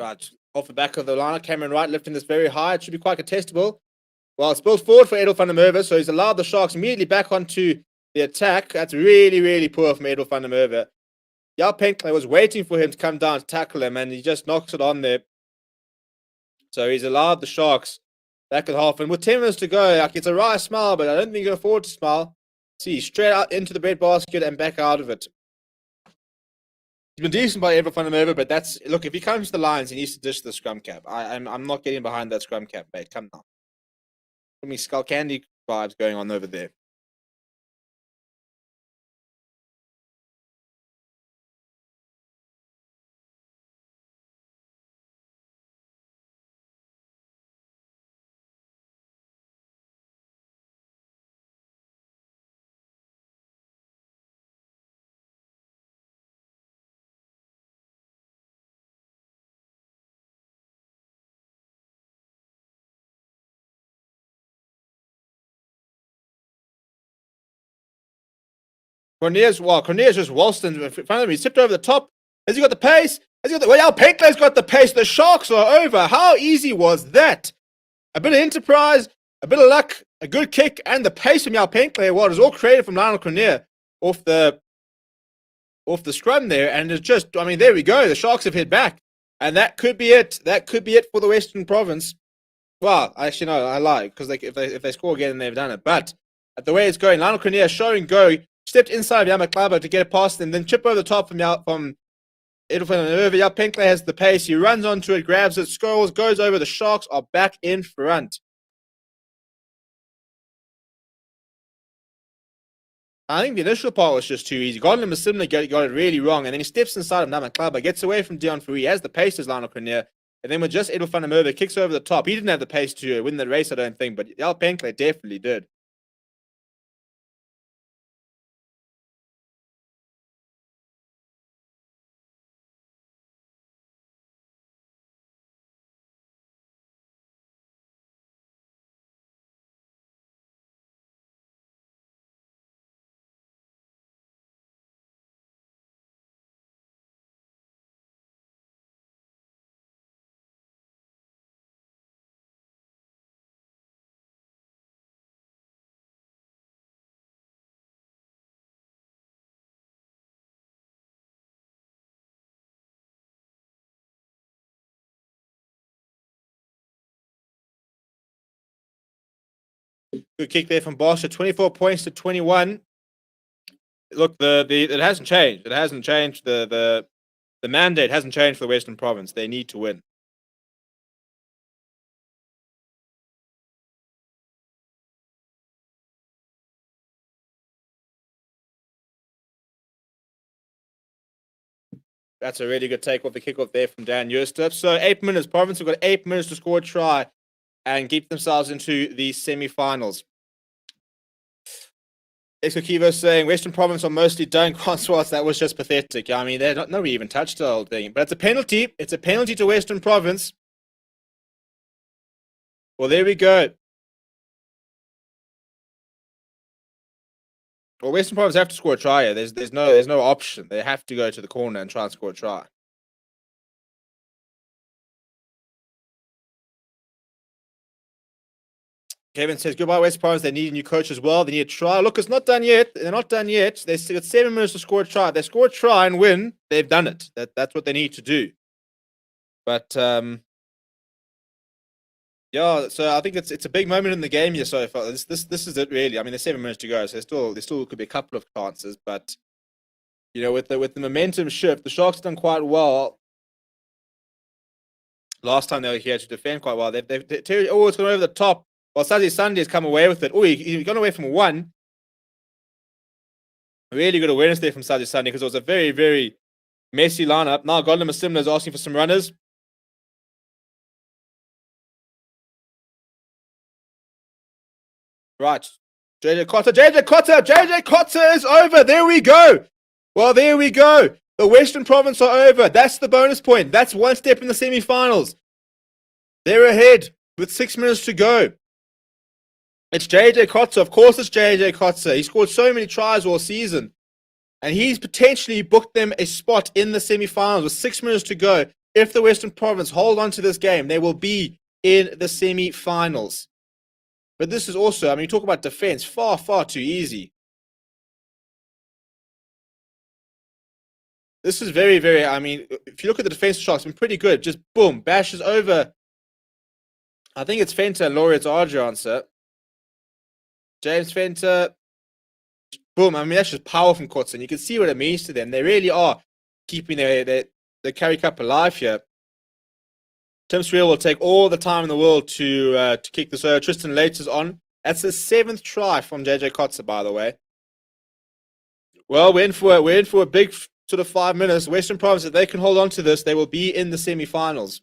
Speaker 1: Right, off the back of the line, Cameron Wright lifting this very high. It should be quite contestable. Well, it's spilled forward for Edel van der Merwe, so he's allowed the Sharks immediately back onto the attack. That's really, really poor from Edel van der Merwe. Yao Pinkley was waiting for him to come down to tackle him, and he just knocks it on there. So he's allowed the Sharks back at half. And with 10 minutes to go, like, it's a wry smile, but I don't think you can afford to smile. See, straight out into the breadbasket and back out of it. He's been decent by Edel van der Merwe, but that's, look, if he comes to the lines, he needs to dish the scrum cap. I'm not getting behind that scrum cap, mate. Come on. Got me Skull Candy vibes going on over there. Cornelius just waltzed in front of him. He tipped over the top. Has he got the pace? Well, Pinkley's got the pace. The Sharks are over. How easy was that? A bit of enterprise, a bit of luck, a good kick, and the pace from Yao Pinkley. Well, it was all created from Lionel Cornier off the scrum there. And it's just, I mean, there we go. The Sharks have hit back. And that could be it. That could be it for the Western Province. Well, actually, no, I lie. Because if they score again, they've done it. But at the way it's going, Lionel Cornier showing go. Stepped inside of Yamaklaba to get it past him, then chip over the top from Edel van der Merwe. Yao Pinkley has the pace. He runs onto it, grabs it, scores, goes over. The Sharks are back in front. I think the initial part was just too easy. Gordon Masimla got it really wrong, and then he steps inside of Namaklaba, gets away from Dion Fourie, has the pace as Lionel Cornier, and then with just Edel van der Merwe kicks over the top. He didn't have the pace to win the race, I don't think, but Al Penkler definitely did. Good kick there from Bosch at 24 points to 21. Look, it hasn't changed. It hasn't changed. The mandate hasn't changed for the Western Province. They need to win. That's a really good take off the kickoff there from Dan Joostrup. So 8 minutes. Province have got 8 minutes to score a try and keep themselves into the semi-finals. Exo Kivo saying Western Province are mostly done. Francois, that was just pathetic. I mean, nobody even touched the whole thing. But it's a penalty. It's a penalty to Western Province. Well, there we go. Well, Western Province have to score a try here. There's no option. They have to go to the corner and try and score a try. Kevin says, goodbye, West Province. They need a new coach as well. They need a try. Look, it's not done yet. They're not done yet. They've got 7 minutes to score a try. If they score a try and win, they've done it. That's what they need to do. But, yeah, so I think it's a big moment in the game here so far. This is it, really. I mean, there's 7 minutes to go, so there still could be a couple of chances. But, you know, with the momentum shift, the Sharks have done quite well. Last time they were here to defend quite well. It's gone over the top. Well, Saturday Sunday has come away with it. Oh, he's gone away from one. Really good awareness there from Saturday Sunday because it was a very, very messy lineup. Now Godlin Masimla is asking for some runners. Right. JJ Cotter is over. There we go. Well, there we go. The Western Province are over. That's the bonus point. That's one step in the semi-finals. They're ahead with 6 minutes to go. It's JJ Cotter. Of course it's JJ Cotter. He scored so many tries all season. And he's potentially booked them a spot in the semi-finals with 6 minutes to go. If the Western Province hold on to this game, they will be in the semi-finals. But this is also, I mean, you talk about defense, far, far too easy. This is very, very, I mean, if you look at the defense of Sharks, it's been pretty good. Just boom, bashes over. I think it's Fenter and Laureate's Arger answer. James Fenter. Boom. I mean, that's just power from Cotter. You can see what it means to them. They really are keeping the Currie Cup alive here. Tim Sreel will take all the time in the world to kick this over. Tristan Lates is on. That's the 7th try from JJ Cotter, by the way. Well, we're in for a big sort of 5 minutes. Western Province, if they can hold on to this, they will be in the semi-finals.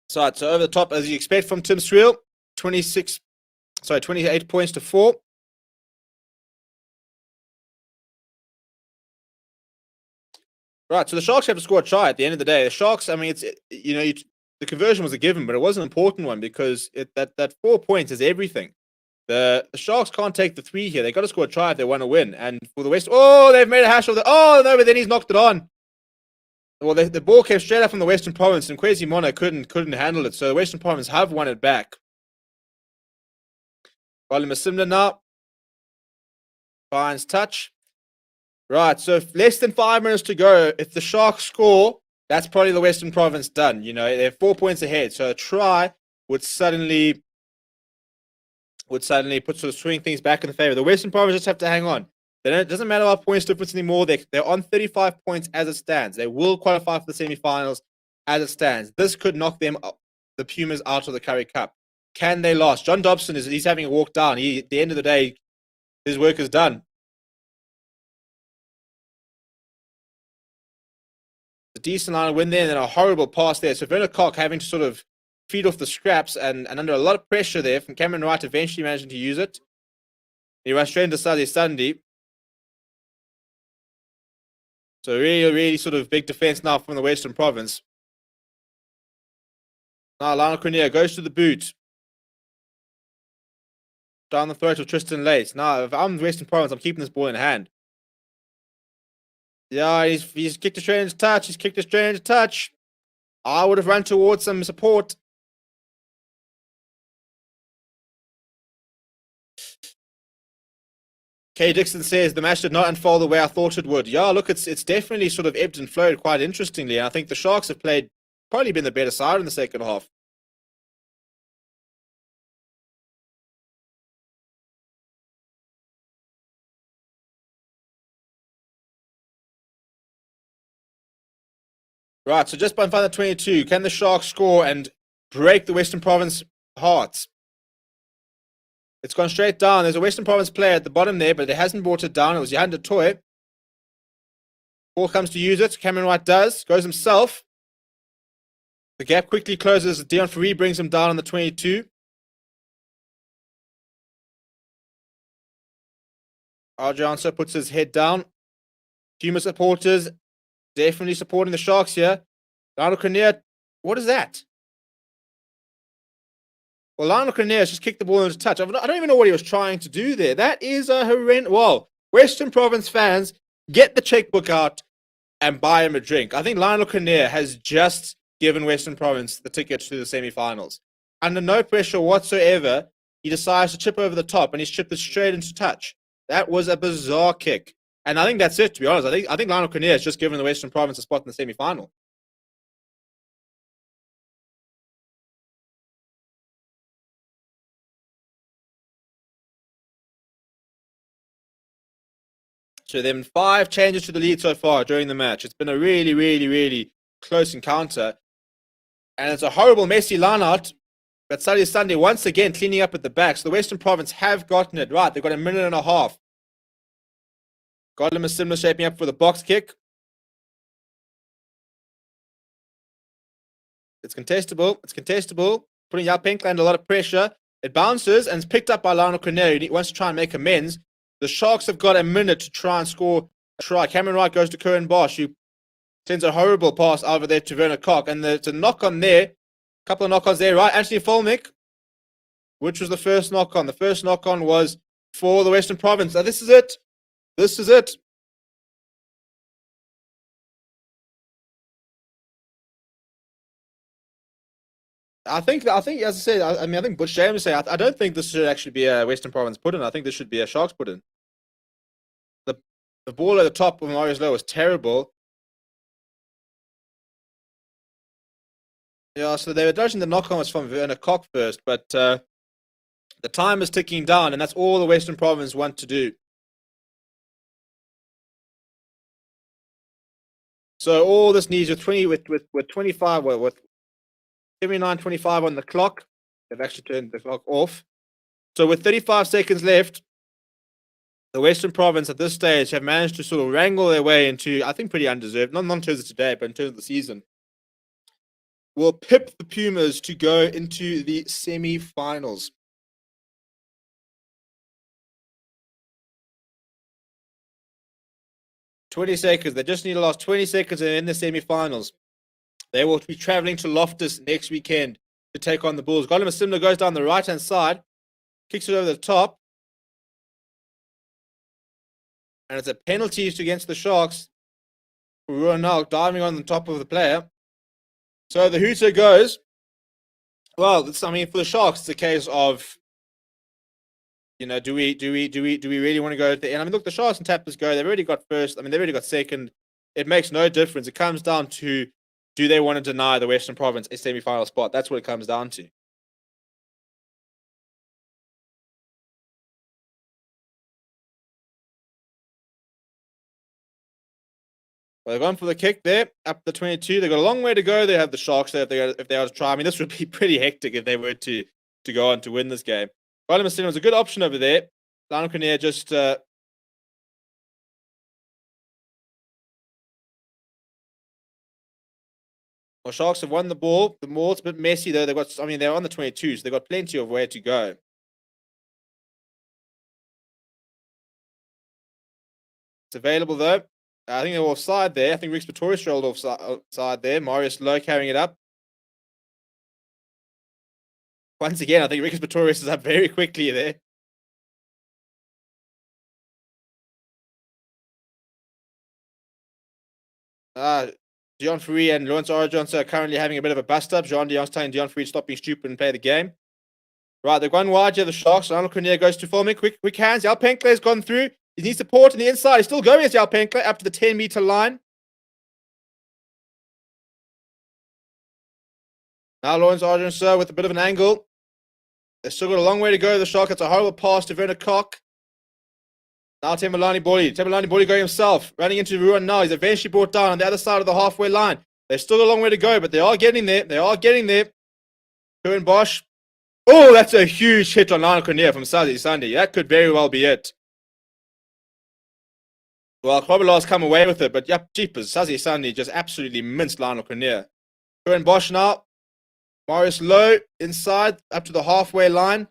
Speaker 1: So over the top, as you expect from Tim Sreel, 28 points to 4. Right, so the Sharks have to score a try at the end of the day. The Sharks, I mean, the conversion was a given, but it was an important one because that 4 points is everything. The Sharks can't take the 3 here. They got to score a try if they want to win. And for the West, they've made a hash of it. Oh no, but then he's knocked it on. Well, the ball came straight up from the Western Province, and Kwesi Mona couldn't handle it. So the Western Province have won it back. Godlin Masimla now finds touch. Right, so less than 5 minutes to go. If the Sharks score, that's probably the Western Province done. You know, they're 4 points ahead. So a try would suddenly put sort of swing things back in the favor. The Western Province just have to hang on. It doesn't matter about points difference anymore. They're on 35 points as it stands. They will qualify for the semi-finals, as it stands. This could knock the Pumas, out of the Currie Cup. Can they last? John Dobson he's having a walk down. At the end of the day, his work is done. A decent line of win there, and then a horrible pass there. So Werner Kok having to sort of feed off the scraps and under a lot of pressure there from Cameron Wright, eventually managing to use it. He runs straight into Sunday. So really sort of big defense now from the Western Province. Now Lionel Cornea goes to the boot. Down the throat of Tristan Lace. Now, if I'm the Western Province, I'm keeping this ball in hand. Yeah, he's kicked a strange touch. I would have run towards some support. Kay Dixon says the match did not unfold the way I thought it would. Yeah, look, it's definitely sort of ebbed and flowed quite interestingly. And I think the Sharks have probably been the better side in the second half. Right, so just by final 22, can the Sharks score and break the Western Province hearts? It's gone straight down. There's a Western Province player at the bottom there, but it hasn't brought it down. It was Johan de Toy. Ball comes to use it. Cameron Wright does. Goes himself. The gap quickly closes. Dion Ferree brings him down on the 22. RJ Answer puts his head down. Puma supporters definitely supporting the Sharks here. Lionel Cornea, what is that? Well, Lionel Cornea just kicked the ball into touch. I don't even know what he was trying to do there. That is a horrendous. Well, Western Province fans, get the checkbook out and buy him a drink. I think Lionel Cornea has just given Western Province the ticket to the semi-finals. Under no pressure whatsoever, he decides to chip over the top, and he's chipped it straight into touch. That was a bizarre kick. And I think that's it, to be honest. I think Lionel Cornea has just given the Western Province a spot in the semi-final. So then 5 changes to the lead so far during the match. It's been a really close encounter. And it's a horrible, messy line-out. But Sunday once again cleaning up at the back. So the Western Province have gotten it right. They've got a minute and a half. Godlam is similar, shaping up for the box kick. It's contestable. Putting Yao Penkland a lot of pressure. It bounces and is picked up by Lionel Cornea. He wants to try and make amends. The Sharks have got a minute to try and score a try. Cameron Wright goes to Currie Bosch, who sends a horrible pass over there to Werner Kok. And it's a knock-on there. A couple of knock-ons there, right? Anthony Folmick, which was the first knock-on. The first knock-on was for the Western Province. Now, this is it. I think, as I said, I think Butch James said, I don't think this should actually be a Western Province put-in. I think this should be a Sharks put-in. The ball at the top of Marius Lowe was terrible. Yeah, so they were dodging the knock-on was from Werner Kok first, but the time is ticking down, and that's all the Western Province want to do. So all this needs with 25, with 79:25 on the clock. They've actually turned the clock off. So with 35 seconds left, the Western Province at this stage have managed to sort of wrangle their way into, I think, pretty undeserved, not in terms of today, but in terms of the season, will pip the Pumas to go into the semi-finals. "20 seconds. They just need to last 20 seconds and in the semi-finals. They will be traveling to Loftus next weekend to take on the Bulls." Gollum Simler goes down the right-hand side, kicks it over the top. And it's a penalty against the Sharks. Ruanal diving on the top of the player. So the hooter goes. Well, for the Sharks, it's a case of, do we really want to go at the end? Look, the Sharks and Tappers go. They've already got first. They've already got second. It makes no difference. It comes down to, do they want to deny the Western Province a semi-final spot? That's what it comes down to. Well, they're going for the kick there, up the 22. They've got a long way to go. They have the Sharks there if they are to try. I mean, this would be pretty hectic if they were to go on to win this game. Vitamin was a good option over there. Lionel Cornier just well, Sharks have won the ball. The ball's a bit messy though. They're on the 22, so they've got plenty of where to go. It's available though. I think they're offside there. I think Rick Pretorius rolled offside there. Marius Lowe carrying it up. Once again, I think Rick Pretorius is up very quickly there. Dion Free and Lawrence Orjohnson are currently having a bit of a bust-up. Jean Dion's telling Dion Free to stop being stupid and play the game. Right, they've gone wide here, the Sharks. Lionel Cornier goes to filming. Quick hands. Jal Penkler's gone through. He needs support on the inside. He's still going as Jal Penkler up to the 10-meter line. Now Lawrence Orjohnson with a bit of an angle. They've still got a long way to go. The Sharks. It's a horrible pass to Werner Koch. Now Tembalani Boli. Tembalani Boli going himself. Running into Ruan now. He's eventually brought down on the other side of the halfway line. They've still got a long way to go, but they are getting there. Currie Bosch. Oh, that's a huge hit on Lionel Cornier from Sazi Sunday. That could very well be it. Well, Krobelar's come away with it, but yep, jeepers. Sazi Sunday just absolutely minced Lionel Cornier. Currie Bosch now. Marius Lowe inside up to the halfway line.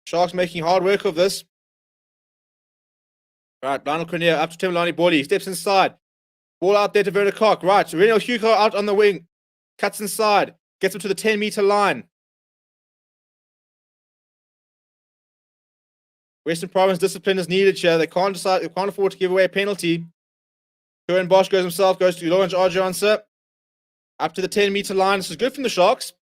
Speaker 1: Sharks making hard work of this. Right, Lionel Cornier up to Tembalani Boli. He steps inside. Ball out there to Werner Koch. Right, Reno Hugo out on the wing. Cuts inside. Gets him to the 10-meter line. Western Province discipline is needed here. They can't afford to give away a penalty. Currie Bosch goes to Lawrence Orjohnson. Up to the 10-meter line. This is good from the Sharks.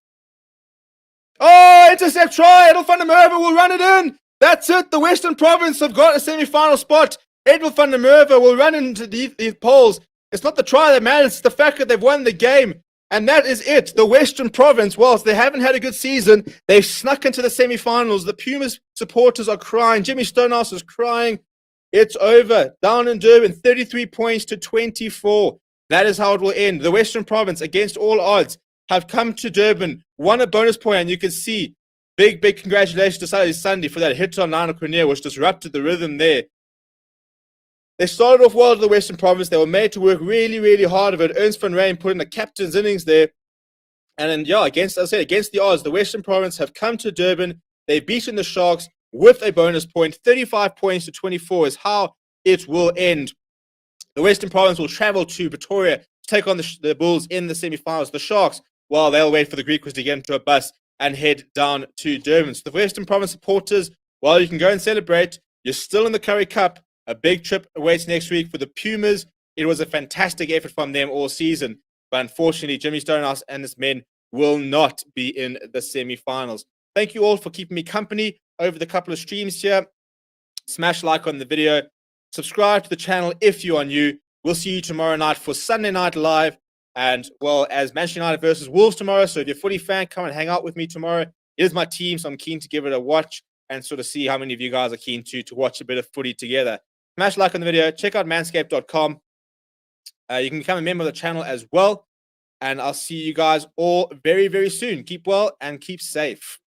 Speaker 1: Oh, intercept try. Edel van der Merwe will run it in. That's it. The Western Province have got a semi-final spot. Edel van der Merwe will run into these poles. It's not the try that matters. It's the fact that they've won the game. And that is it. The Western Province, whilst they haven't had a good season, they've snuck into the semi-finals. The Pumas supporters are crying. Jimmy Stonehouse is crying. It's over. Down in Durban, 33 points to 24. That is how it will end. The Western Province, against all odds, have come to Durban, won a bonus point, and you can see big congratulations to Saturday Sunday for that hit on Lionel Cornier, which disrupted the rhythm there. They started off well to the Western Province. They were made to work really hard of it. Ernst van Rijn put in the captain's innings there. And then, yeah, against the odds, the Western Province have come to Durban. They've beaten the Sharks with a bonus point. 35 points to 24 is how it will end. The Western Province will travel to Pretoria to take on the Bulls in the semi-finals. The Sharks, well, they'll wait for the Griquas to get into a bus and head down to Durban. So the Western Province supporters, well, you can go and celebrate. You're still in the Currie Cup. A big trip awaits next week for the Pumas. It was a fantastic effort from them all season. But unfortunately, Jimmy Stonehouse and his men will not be in the semi-finals. Thank you all for keeping me company over the couple of streams here. Smash like on the video. Subscribe to the channel if you are new. We'll see you tomorrow night for Sunday Night Live. And, well, as Manchester United versus Wolves tomorrow. So if you're a footy fan, come and hang out with me tomorrow. It is my team, so I'm keen to give it a watch and sort of see how many of you guys are keen to watch a bit of footy together. Smash like on the video. Check out manscaped.com. You can become a member of the channel as well. And I'll see you guys all very soon. Keep well and keep safe.